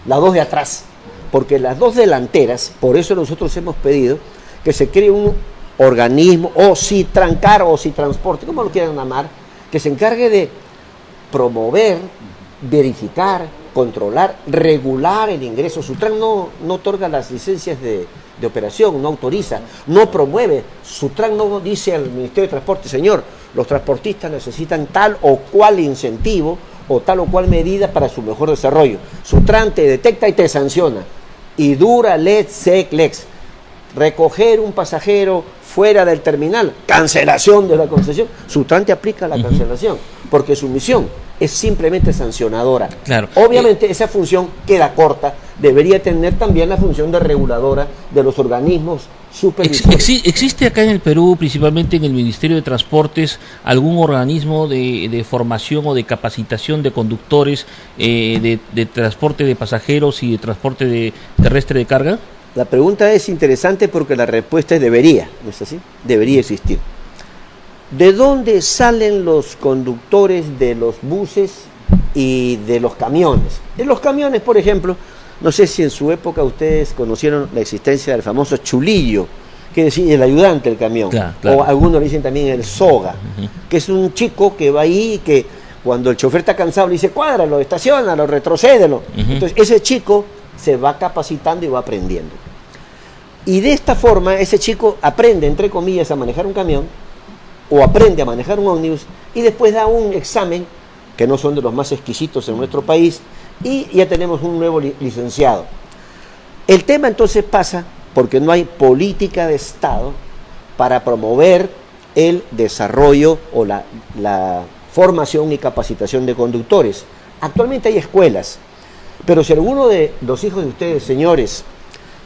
Las 2 de atrás. Porque las 2 delanteras, por eso nosotros hemos pedido que se cree un organismo, OSITrancar, OSITransporte, como lo quieran llamar, que se encargue de promover, verificar, controlar, regular el ingreso. Sutran no otorga las licencias de operación, no autoriza, no promueve. Sutran no dice al Ministerio de Transporte, señor, los transportistas necesitan tal o cual incentivo o tal o cual medida para su mejor desarrollo. Sutran te detecta y te sanciona. Y dura lex sec lex. Recoger un pasajero fuera del terminal, cancelación de la concesión. Sutran te aplica la cancelación, porque su misión es simplemente sancionadora. Claro. Obviamente esa función queda corta, debería tener también la función de reguladora de los organismos supervisores. ¿Existe acá en el Perú, principalmente en el Ministerio de Transportes, algún organismo de formación o de capacitación de conductores de transporte de pasajeros y de transporte terrestre de carga? La pregunta es interesante porque la respuesta es debería, ¿no es así? Debería existir. ¿De dónde salen los conductores de los buses y de los camiones? En los camiones, por ejemplo, no sé si en su época ustedes conocieron la existencia del famoso chulillo, que es el ayudante del camión, claro. O algunos le dicen también el soga, que es un chico que va ahí y que cuando el chofer está cansado le dice cuádralo, estaciónalo, retrocédelo. Entonces ese chico se va capacitando y va aprendiendo. Y de esta forma ese chico aprende, entre comillas, a manejar un camión o aprende a manejar un ómnibus y después da un examen, que no son de los más exquisitos en nuestro país, y ya tenemos un nuevo licenciado. El tema entonces pasa porque no hay política de Estado para promover el desarrollo o la formación y capacitación de conductores. Actualmente hay escuelas, pero si alguno de los hijos de ustedes, señores,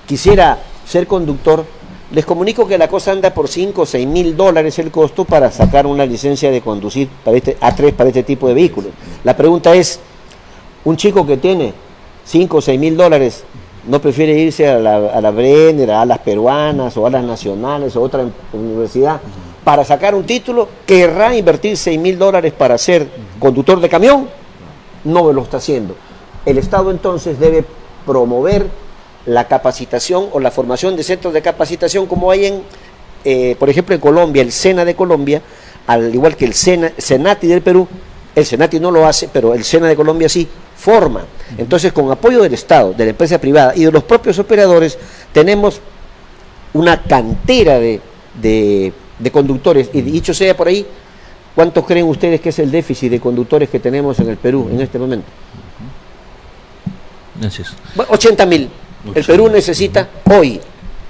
quisiera ser conductor, les comunico que la cosa anda por 5 o 6 mil dólares el costo para sacar una licencia de conducir para A3 para este tipo de vehículos. La pregunta es, un chico que tiene 5 o 6 mil dólares, ¿no prefiere irse a la Brenner, a las peruanas o a las nacionales o otra universidad para sacar un título? ¿Querrá invertir 6 mil dólares para ser conductor de camión? No lo está haciendo. El Estado entonces debe promover la capacitación o la formación de centros de capacitación como hay por ejemplo en Colombia, el SENA de Colombia, al igual que el SENATI del Perú. El SENATI no lo hace, pero el SENA de Colombia sí forma. Entonces, con apoyo del Estado, de la empresa privada y de los propios operadores, tenemos una cantera de conductores. Y dicho sea por ahí, ¿cuántos creen ustedes que es el déficit de conductores que tenemos en el Perú en este momento? Gracias. 80.000. El Perú necesita hoy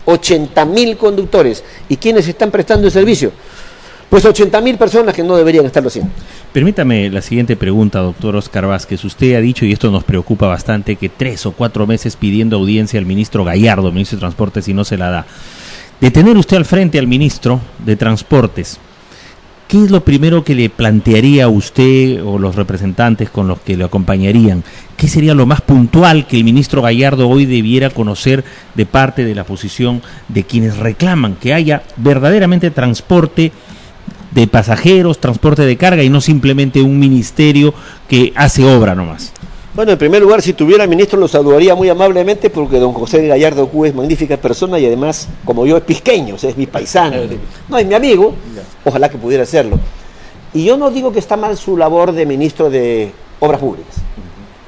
80.000 conductores. ¿Y quiénes están prestando el servicio? pues 80.000 personas que no deberían estarlo haciendo. Permítame la siguiente pregunta, doctor Oscar Vázquez. Usted ha dicho, y esto nos preocupa bastante, que 3 o 4 meses pidiendo audiencia al ministro Gallardo, ministro de Transportes, y no se la da. De tener usted al frente al ministro de Transportes, ¿qué es lo primero que le plantearía a usted o los representantes con los que le acompañarían? ¿Qué sería lo más puntual que el ministro Gallardo hoy debiera conocer de parte de la posición de quienes reclaman que haya verdaderamente transporte de pasajeros, transporte de carga y no simplemente un ministerio que hace obra nomás? Bueno, en primer lugar, si tuviera ministro lo saludaría muy amablemente porque don José Gallardo Q es magnífica persona y además, como yo, es pisqueño, o sea, es mi paisano, no es mi amigo, ojalá que pudiera hacerlo. Y yo no digo que está mal su labor de ministro de Obras Públicas,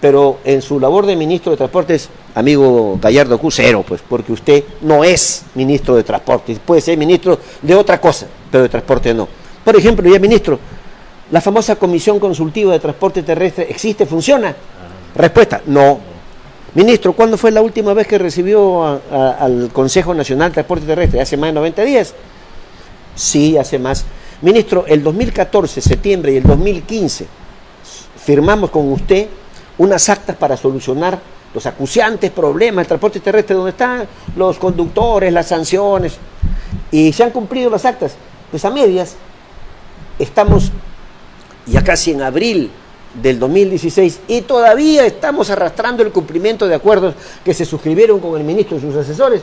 pero en su labor de ministro de Transportes, amigo Gallardo Q, cero, pues, porque usted no es ministro de Transportes, puede ser ministro de otra cosa, pero de Transporte no. Por ejemplo, ya ministro, la famosa Comisión Consultiva de Transporte Terrestre existe, funciona. Respuesta, no. Ministro, ¿cuándo fue la última vez que recibió al Consejo Nacional de Transporte Terrestre? ¿Hace más de 90 días? Sí, hace más. Ministro, el 2014, septiembre, y el 2015, firmamos con usted unas actas para solucionar los acuciantes problemas del transporte terrestre, donde están los conductores, las sanciones, y se han cumplido las actas. Pues a medias, estamos ya casi en abril del 2016 y todavía estamos arrastrando el cumplimiento de acuerdos que se suscribieron con el ministro y sus asesores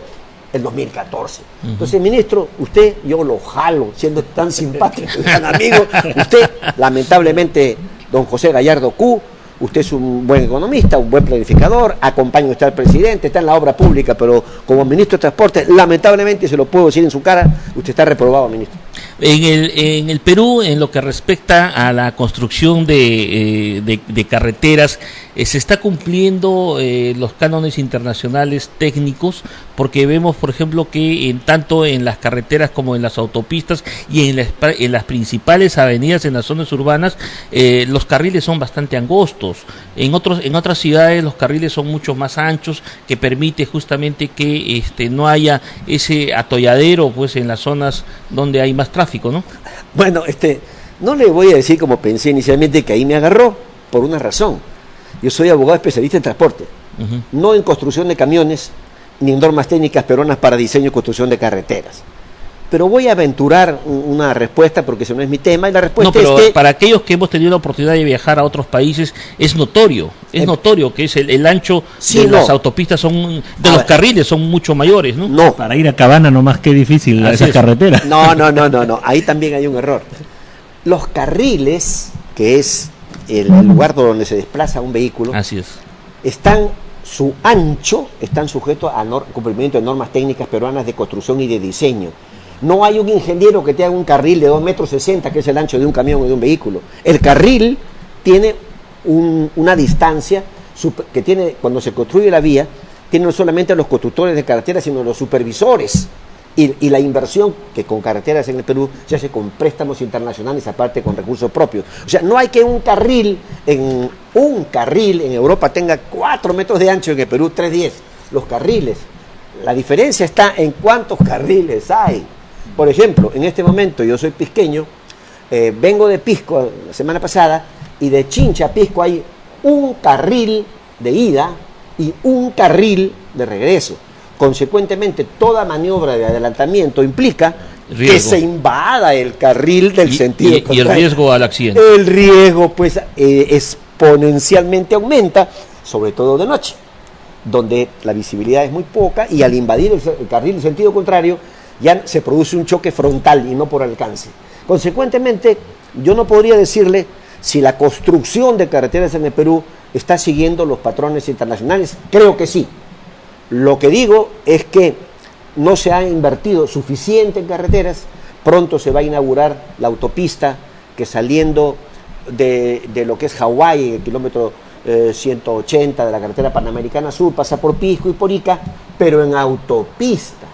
el 2014. Entonces, ministro, usted, yo lo jalo, siendo tan simpático y tan amigo, usted, lamentablemente, don José Gallardo Q, usted es un buen economista, un buen planificador, acompaña usted al presidente, está en la obra pública, pero como ministro de Transporte, lamentablemente, se lo puedo decir en su cara, usted está reprobado, ministro. En el Perú, en lo que respecta a la construcción de carreteras, se está cumpliendo los cánones internacionales técnicos, porque vemos, por ejemplo, que tanto en las carreteras como en las autopistas y en las principales avenidas en las zonas urbanas, los carriles son bastante angostos. En otras ciudades los carriles son mucho más anchos, que permite justamente que no haya ese atolladero, pues, en las zonas donde hay más tráfico, ¿no? Bueno, no le voy a decir como pensé inicialmente, que ahí me agarró por una razón. Yo soy abogado especialista en transporte, no en construcción de camiones, ni en normas técnicas peruanas para diseño y construcción de carreteras. Pero voy a aventurar una respuesta porque ese no es mi tema, y la respuesta es que... para aquellos que hemos tenido la oportunidad de viajar a otros países, es notorio que es el ancho de las autopistas, los carriles son mucho mayores, ¿no? No. Para ir a Cabana nomás, qué difícil esa carretera. No, ahí también hay un error. Los carriles, que es el lugar donde se desplaza un vehículo, así es, su ancho están sujetos a cumplimiento de normas técnicas peruanas de construcción y de diseño. No hay un ingeniero que te haga un carril de 2,60 m, que es el ancho de un camión o de un vehículo. El carril tiene una distancia que tiene, cuando se construye la vía, tiene no solamente los constructores de carreteras, sino los supervisores. Y la inversión que con carreteras en el Perú se hace con préstamos internacionales, aparte con recursos propios. O sea, no hay que un carril en Europa tenga 4 metros de ancho, en el Perú 3,10. Los carriles, la diferencia está en cuántos carriles hay. Por ejemplo, en este momento yo soy pisqueño, vengo de Pisco la semana pasada, y de Chincha a Pisco hay un carril de ida y un carril de regreso. Consecuentemente, toda maniobra de adelantamiento implica riesgo, que se invada el carril del sentido contrario. Y el riesgo al accidente. El riesgo, pues, exponencialmente aumenta, sobre todo de noche, donde la visibilidad es muy poca, y al invadir el carril del sentido contrario, ya se produce un choque frontal y no por alcance. Consecuentemente, yo no podría decirle si la construcción de carreteras en el Perú está siguiendo los patrones internacionales. Creo que sí. Lo que digo es que no se ha invertido suficiente en carreteras. Pronto se va a inaugurar la autopista que, saliendo de lo que es Hawái, el kilómetro 180 de la carretera Panamericana Sur, pasa por Pisco y por Ica, pero en autopista,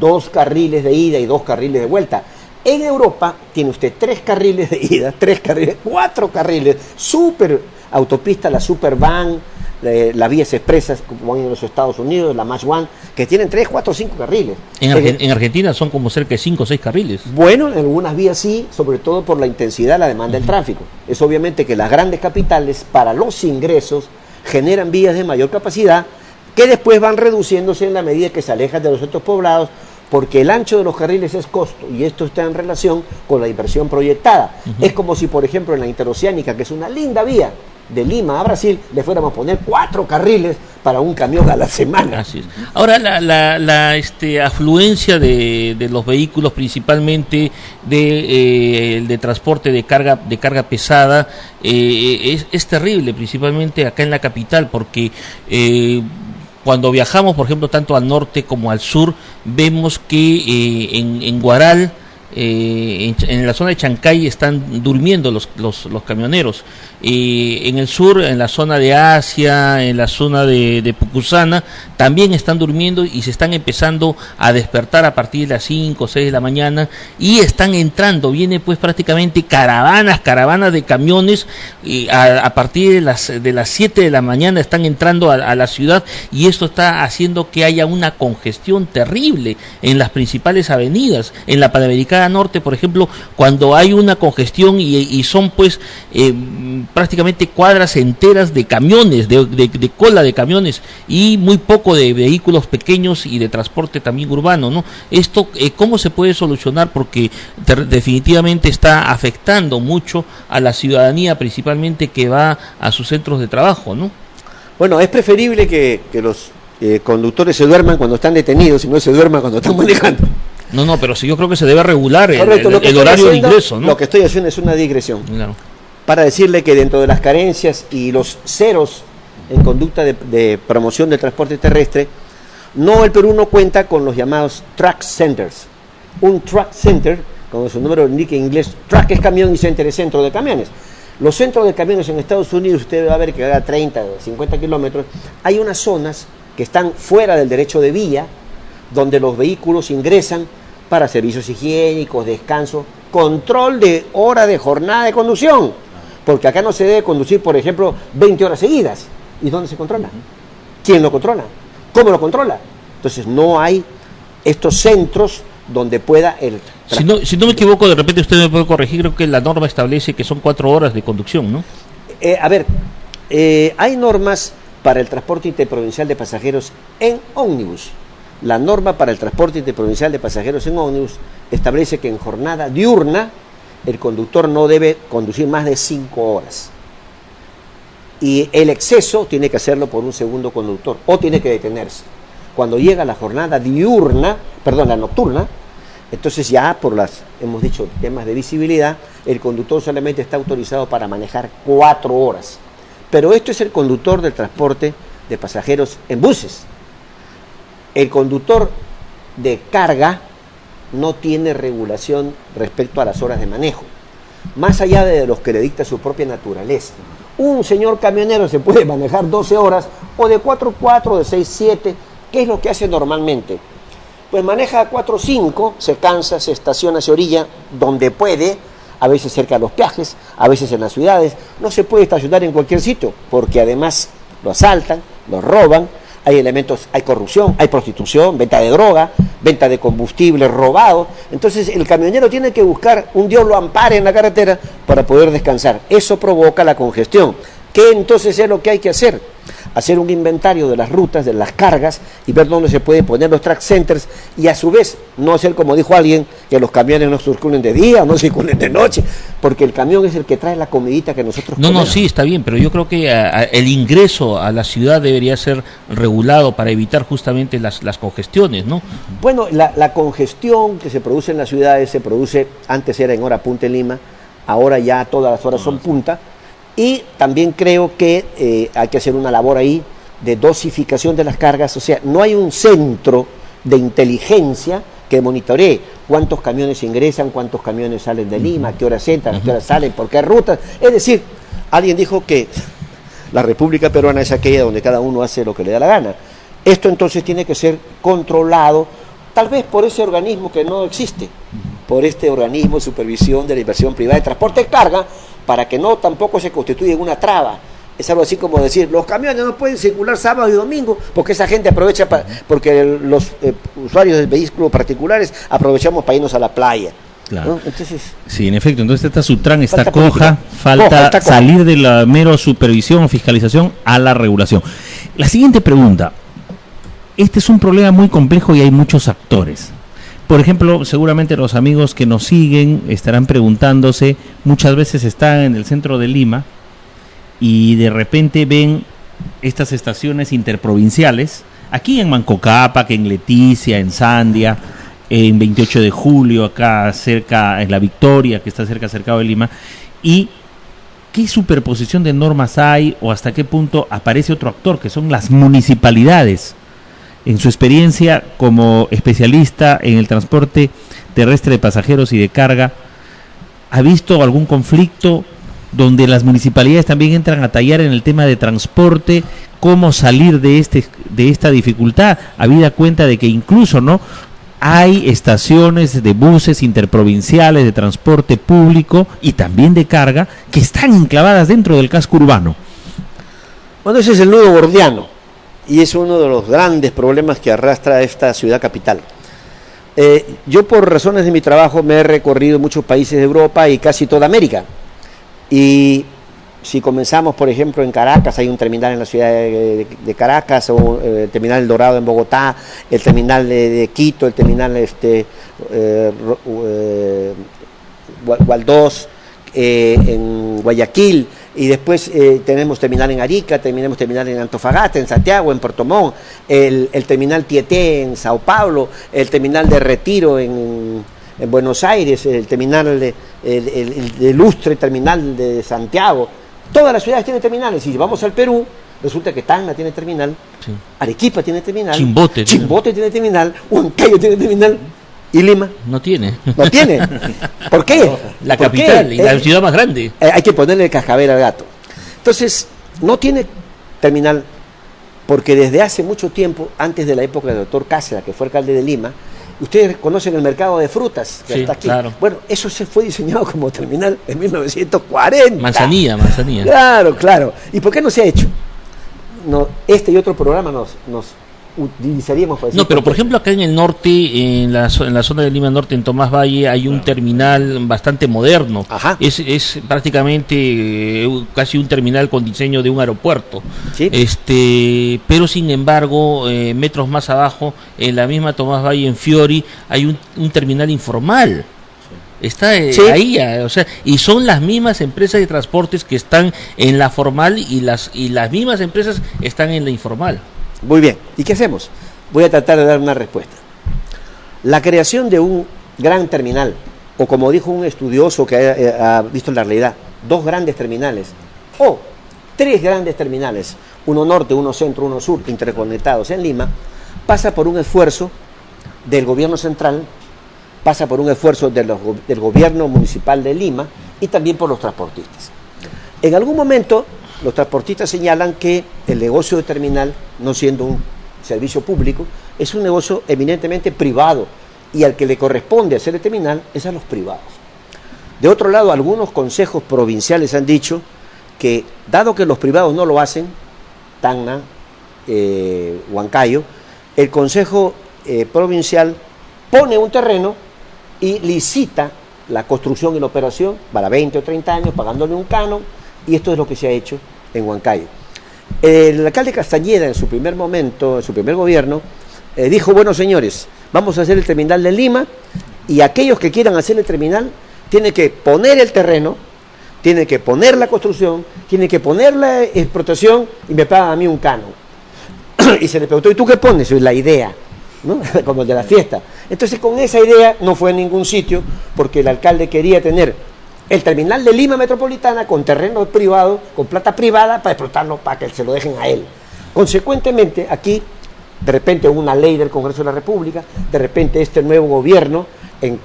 2 carriles de ida y 2 carriles de vuelta. En Europa tiene usted 3 carriles de ida, 4 carriles, super autopista, la Superbahn, las vías expresas como hay en los Estados Unidos, la Match One, que tienen 3, 4, 5 carriles. En Argentina son como cerca de 5 o 6 carriles. Bueno, en algunas vías sí, sobre todo por la intensidad de la demanda del tráfico. Es obviamente que las grandes capitales, para los ingresos, generan vías de mayor capacidad que después van reduciéndose en la medida que se alejan de los otros poblados, porque el ancho de los carriles es costo, y esto está en relación con la inversión proyectada. Es como si, por ejemplo, en la interoceánica, que es una linda vía de Lima a Brasil, le fuéramos a poner 4 carriles para un camión a la semana. Así es. Ahora, la afluencia de los vehículos, principalmente de transporte de carga pesada, es terrible, principalmente acá en la capital, porque cuando viajamos, por ejemplo, tanto al norte como al sur, vemos que en Guaral, en la zona de Chancay, están durmiendo los camioneros. En el sur, en la zona de Asia, en la zona de Pucusana, también están durmiendo y se están empezando a despertar a partir de las 5 o 6 de la mañana y están entrando, viene pues prácticamente caravanas de camiones, y a partir de las 7 de la mañana están entrando a la ciudad, y esto está haciendo que haya una congestión terrible en las principales avenidas. En la Panamericana Norte, por ejemplo, cuando hay una congestión y son pues prácticamente cuadras enteras de camiones, de cola de camiones, y muy poco de vehículos pequeños y de transporte también urbano, ¿no? Esto, ¿cómo se puede solucionar? Porque definitivamente está afectando mucho a la ciudadanía, principalmente que va a sus centros de trabajo, ¿no? Bueno, es preferible que los conductores se duerman cuando están detenidos y no se duerman cuando están manejando. No, pero sí, yo creo que se debe regular Correcto, el horario de ingreso, ¿no? Lo que estoy haciendo es una digresión. Claro. Para decirle que dentro de las carencias y los ceros en conducta de promoción del transporte terrestre, el Perú no cuenta con los llamados track centers. Un track center, como su nombre indica en inglés, track es camión y center es centro de camiones. Los centros de camiones en Estados Unidos, usted va a ver que a 30 o 50 kilómetros, hay unas zonas que están fuera del derecho de vía, donde los vehículos ingresan para servicios higiénicos, descanso, control de hora de jornada de conducción, porque acá no se debe conducir, por ejemplo, 20 horas seguidas. ¿Y dónde se controla? ¿Quién lo controla? ¿Cómo lo controla? Entonces no hay estos centros donde pueda el... Si no me equivoco, de repente usted me puede corregir, creo que la norma establece que son 4 horas de conducción, ¿no? Hay normas para el transporte interprovincial de pasajeros en ómnibus. La norma para el transporte interprovincial de pasajeros en ómnibus establece que en jornada diurna el conductor no debe conducir más de 5 horas. Y el exceso tiene que hacerlo por un segundo conductor o tiene que detenerse. Cuando llega la jornada la nocturna, entonces ya hemos dicho, temas de visibilidad, el conductor solamente está autorizado para manejar 4 horas. Pero esto es el conductor del transporte de pasajeros en buses. El conductor de carga no tiene regulación respecto a las horas de manejo, más allá de los que le dicta su propia naturaleza. Un señor camionero se puede manejar 12 horas, o de 4-4, de 6-7, ¿qué es lo que hace normalmente? Pues maneja 4-5, se cansa, se estaciona, se orilla donde puede, a veces cerca de los peajes, a veces en las ciudades. No se puede estacionar en cualquier sitio, porque además lo asaltan, lo roban, hay elementos, hay corrupción, hay prostitución, venta de droga, venta de combustible robado. Entonces el camionero tiene que buscar un Dios lo ampare en la carretera para poder descansar. Eso provoca la congestión. ¿Qué entonces es lo que hay que hacer? Hacer un inventario de las rutas, de las cargas, y ver dónde se pueden poner los track centers, y a su vez no hacer como dijo alguien, que los camiones no circulen de día o no circulen de noche, porque el camión es el que trae la comidita que nosotros comemos. Sí, está bien, pero yo creo que el ingreso a la ciudad debería ser regulado para evitar justamente las congestiones, ¿no? Bueno, la congestión que se produce en las ciudades se produce, antes era en hora punta en Lima, ahora ya todas las horas son punta. Y también creo que hay que hacer una labor ahí de dosificación de las cargas. O sea, no hay un centro de inteligencia que monitoree cuántos camiones ingresan, cuántos camiones salen de Lima, a qué horas entran, a qué horas salen, por qué rutas. Es decir, alguien dijo que la República Peruana es aquella donde cada uno hace lo que le da la gana. Esto entonces tiene que ser controlado, tal vez por ese organismo que no existe, por este organismo de supervisión de la inversión privada de transporte de carga, para que no tampoco se constituya una traba es algo así como decir, los camiones no pueden circular sábado y domingo, porque esa gente aprovecha, porque los usuarios de vehículos particulares aprovechamos para irnos a la playa. Claro. ¿No? Entonces, sí, en efecto, entonces esta Sutran está falta coja, política. Está coja. salir de la mero supervisión o fiscalización a la regulación. La siguiente pregunta, este es un problema muy complejo y hay muchos actores. Por ejemplo, seguramente los amigos que nos siguen estarán preguntándose, muchas veces están en el centro de Lima y de repente ven estas estaciones interprovinciales, aquí en Mancocapa, que en Leticia, en Sandia, en 28 de julio, acá cerca, en La Victoria, que está cercado de Lima, y qué superposición de normas hay o hasta qué punto aparece otro actor, que son las municipalidades. En su experiencia como especialista en el transporte terrestre de pasajeros y de carga, ¿ha visto algún conflicto donde las municipalidades también entran a tallar en el tema de transporte? ¿Cómo salir de esta dificultad? Habida cuenta de que incluso no hay estaciones de buses interprovinciales de transporte público y también de carga que están enclavadas dentro del casco urbano. Bueno, ese es el nudo gordiano. Y es uno de los grandes problemas que arrastra esta ciudad capital. Yo por razones de mi trabajo me he recorrido muchos países de Europa y casi toda América. Y si comenzamos, por ejemplo, en Caracas, hay un terminal en la ciudad de Caracas, o el terminal El Dorado en Bogotá, el terminal de Quito, el terminal Gualdós, en Guayaquil, y después tenemos terminal en Arica, tenemos terminal en Antofagasta, en Santiago, en Puerto Montt, el terminal Tieté en Sao Paulo, el terminal de Retiro en Buenos Aires, el terminal de Lustre, terminal de Santiago. Todas las ciudades tienen terminales. Si vamos al Perú, resulta que Tacna tiene terminal, sí. Arequipa tiene terminal, Chimbote tiene terminal, Huancayo tiene terminal. ¿Y Lima? No tiene. No tiene. ¿Por qué? La capital y la ciudad más grande. Hay que ponerle el cascabel al gato. Entonces, no tiene terminal porque desde hace mucho tiempo, antes de la época del doctor Cáceres, que fue alcalde de Lima, ustedes conocen el mercado de frutas que está aquí. Claro. Bueno, eso se fue diseñado como terminal en 1940. Manzanilla. Claro. ¿Y por qué no se ha hecho? No, este y otro programa nos utilizaríamos para decir. No, pero por ejemplo acá en el norte, en la zona de Lima Norte, en Tomás Valle, hay un terminal bastante moderno. Ajá. Es prácticamente casi un terminal con diseño de un aeropuerto. ¿Sí? Pero sin embargo, metros más abajo, en la misma Tomás Valle, en Fiori, hay un terminal informal. Está ¿sí? Ahí, o sea, y son las mismas empresas de transportes que están en la formal y las mismas empresas están en la informal. Muy bien, ¿y qué hacemos? Voy a tratar de dar una respuesta. La creación de un gran terminal, o como dijo un estudioso que ha visto la realidad, 2 grandes terminales, o 3 grandes terminales, uno norte, uno centro, uno sur, interconectados en Lima, pasa por un esfuerzo del gobierno central, pasa por un esfuerzo del gobierno municipal de Lima y también por los transportistas. En algún momento los transportistas señalan que el negocio de terminal, no siendo un servicio público, es un negocio eminentemente privado y al que le corresponde hacer el terminal es a los privados. De otro lado, algunos consejos provinciales han dicho que, dado que los privados no lo hacen, Tacna, Huancayo, el consejo provincial pone un terreno y licita la construcción y la operación para 20 o 30 años, pagándole un canon, y esto es lo que se ha hecho en Huancayo. El alcalde Castañeda, en su primer momento, en su primer gobierno, dijo, bueno señores, vamos a hacer el terminal de Lima, y aquellos que quieran hacer el terminal tienen que poner el terreno, tienen que poner la construcción, tienen que poner la explotación y me pagan a mí un canon. Y se le preguntó, ¿y tú qué pones? La idea, ¿no? Como el de la fiesta. Entonces con esa idea no fue a ningún sitio, porque el alcalde quería tener el terminal de Lima Metropolitana con terreno privado, con plata privada, para explotarlo, para que se lo dejen a él. Consecuentemente, aquí, de repente una ley del Congreso de la República, de repente este nuevo gobierno, en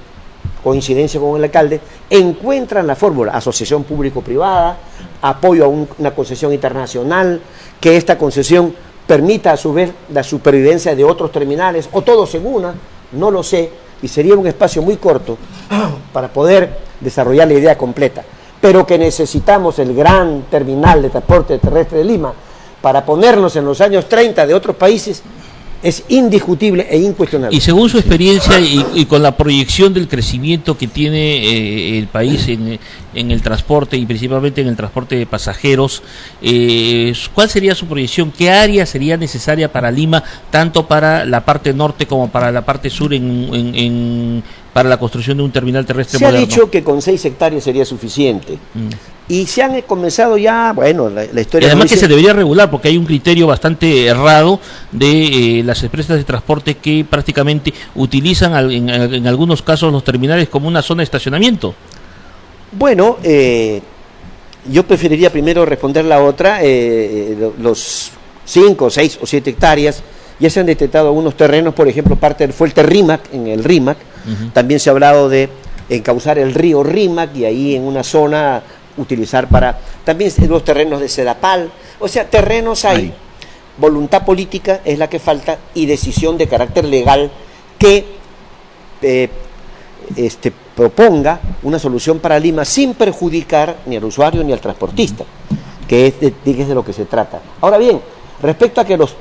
coincidencia con el alcalde, encuentran la fórmula, asociación público-privada, apoyo a una concesión internacional, que esta concesión permita a su vez la supervivencia de otros terminales, o todos en una, no lo sé, y sería un espacio muy corto para poder desarrollar la idea completa. pero que necesitamos el gran terminal de transporte terrestre de Lima para ponernos en los años 30 de otros países, es indiscutible e incuestionable. Y según su experiencia y con la proyección del crecimiento que tiene el país en el transporte y principalmente en el transporte de pasajeros, ¿cuál sería su proyección? ¿Qué área sería necesaria para Lima, tanto para la parte norte como para la parte sur para la construcción de un terminal terrestre moderno? Se ha dicho que con 6 hectáreas sería suficiente. Y se han comenzado ya, bueno, la historia... Y además que se debería regular, porque hay un criterio bastante errado de las empresas de transporte que prácticamente utilizan en algunos casos los terminales como una zona de estacionamiento. Bueno, yo preferiría primero responder la otra. Los 5, 6 o 7 hectáreas, ya se han detectado algunos terrenos, por ejemplo, fue el Rímac, en el Rímac. También se ha hablado de encauzar el río Rímac y ahí en una zona utilizar para también los terrenos de Sedapal. O sea, terrenos hay. Voluntad política es la que falta y decisión de carácter legal que proponga una solución para Lima sin perjudicar ni al usuario ni al transportista, que es de lo que se trata. Ahora bien, respecto a que los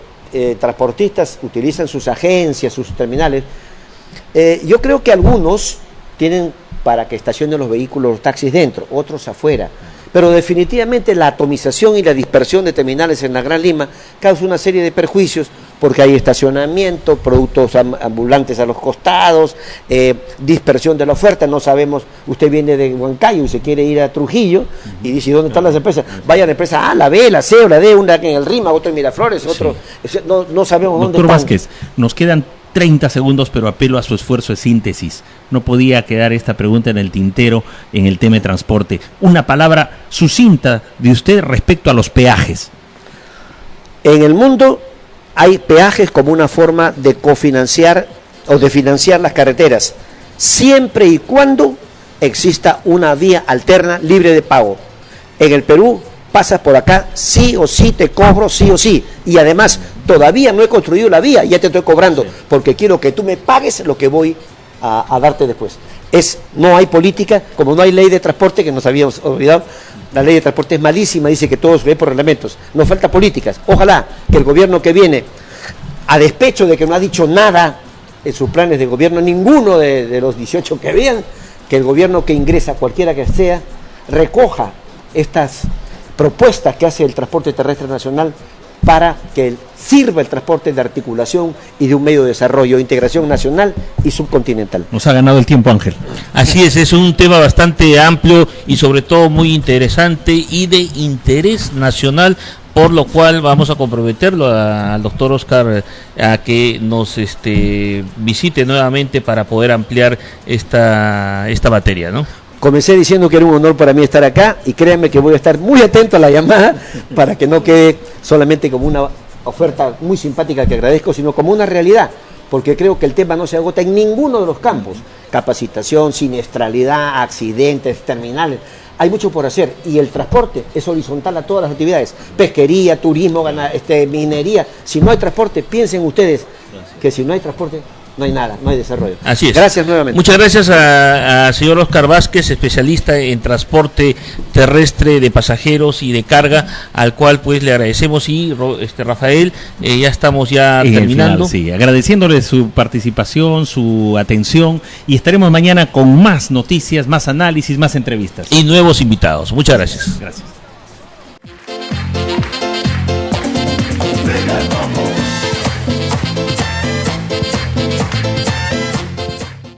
transportistas utilizan sus agencias, sus terminales, yo creo que algunos tienen para que estacionen los vehículos, los taxis dentro, otros afuera. Pero definitivamente la atomización y la dispersión de terminales en la Gran Lima causa una serie de perjuicios porque hay estacionamiento, productos ambulantes a los costados, dispersión de la oferta. No sabemos, usted viene de Huancayo y se quiere ir a Trujillo y dice, ¿dónde están las empresas? Vaya a la empresa A, la B, la C o la D, una en el Rima, otra en Miraflores, otro... Sí. No sabemos dónde están. Doctor Vázquez, nos quedan 30 segundos, pero apelo a su esfuerzo de síntesis. No podía quedar esta pregunta en el tintero en el tema de transporte. Una palabra sucinta de usted respecto a los peajes. En el mundo hay peajes como una forma de cofinanciar o de financiar las carreteras, siempre y cuando exista una vía alterna libre de pago. En el Perú pasas por acá, sí o sí te cobro, sí o sí. Y además, todavía no he construido la vía, ya te estoy cobrando, porque quiero que tú me pagues lo que voy a darte después. No hay política, como no hay ley de transporte, que nos habíamos olvidado. La ley de transporte es malísima, dice que todo se ve por reglamentos. Nos falta políticas. Ojalá que el gobierno que viene, a despecho de que no ha dicho nada en sus planes de gobierno, ninguno de los 18 que habían, que el gobierno que ingresa, cualquiera que sea, recoja estas propuestas que hace el transporte terrestre nacional para que sirva el transporte de articulación y de un medio de desarrollo, integración nacional y subcontinental. Nos ha ganado el tiempo, Ángel. Así es un tema bastante amplio y sobre todo muy interesante y de interés nacional, por lo cual vamos a comprometerlo al doctor Oscar a que nos visite nuevamente para poder ampliar esta materia, ¿no? Comencé diciendo que era un honor para mí estar acá y créanme que voy a estar muy atento a la llamada para que no quede solamente como una oferta muy simpática que agradezco, sino como una realidad, porque creo que el tema no se agota en ninguno de los campos. Capacitación, siniestralidad, accidentes, terminales, hay mucho por hacer y el transporte es horizontal a todas las actividades, pesquería, turismo, minería. Si no hay transporte, piensen ustedes que si no hay transporte no hay nada, no hay desarrollo. Así es. Gracias nuevamente. Muchas gracias al señor Oscar Vázquez, especialista en transporte terrestre de pasajeros y de carga, al cual pues le agradecemos. Y Rafael, ya estamos terminando. Final, sí, agradeciéndole su participación, su atención, y estaremos mañana con más noticias, más análisis, más entrevistas. Y nuevos invitados. Muchas gracias. Gracias.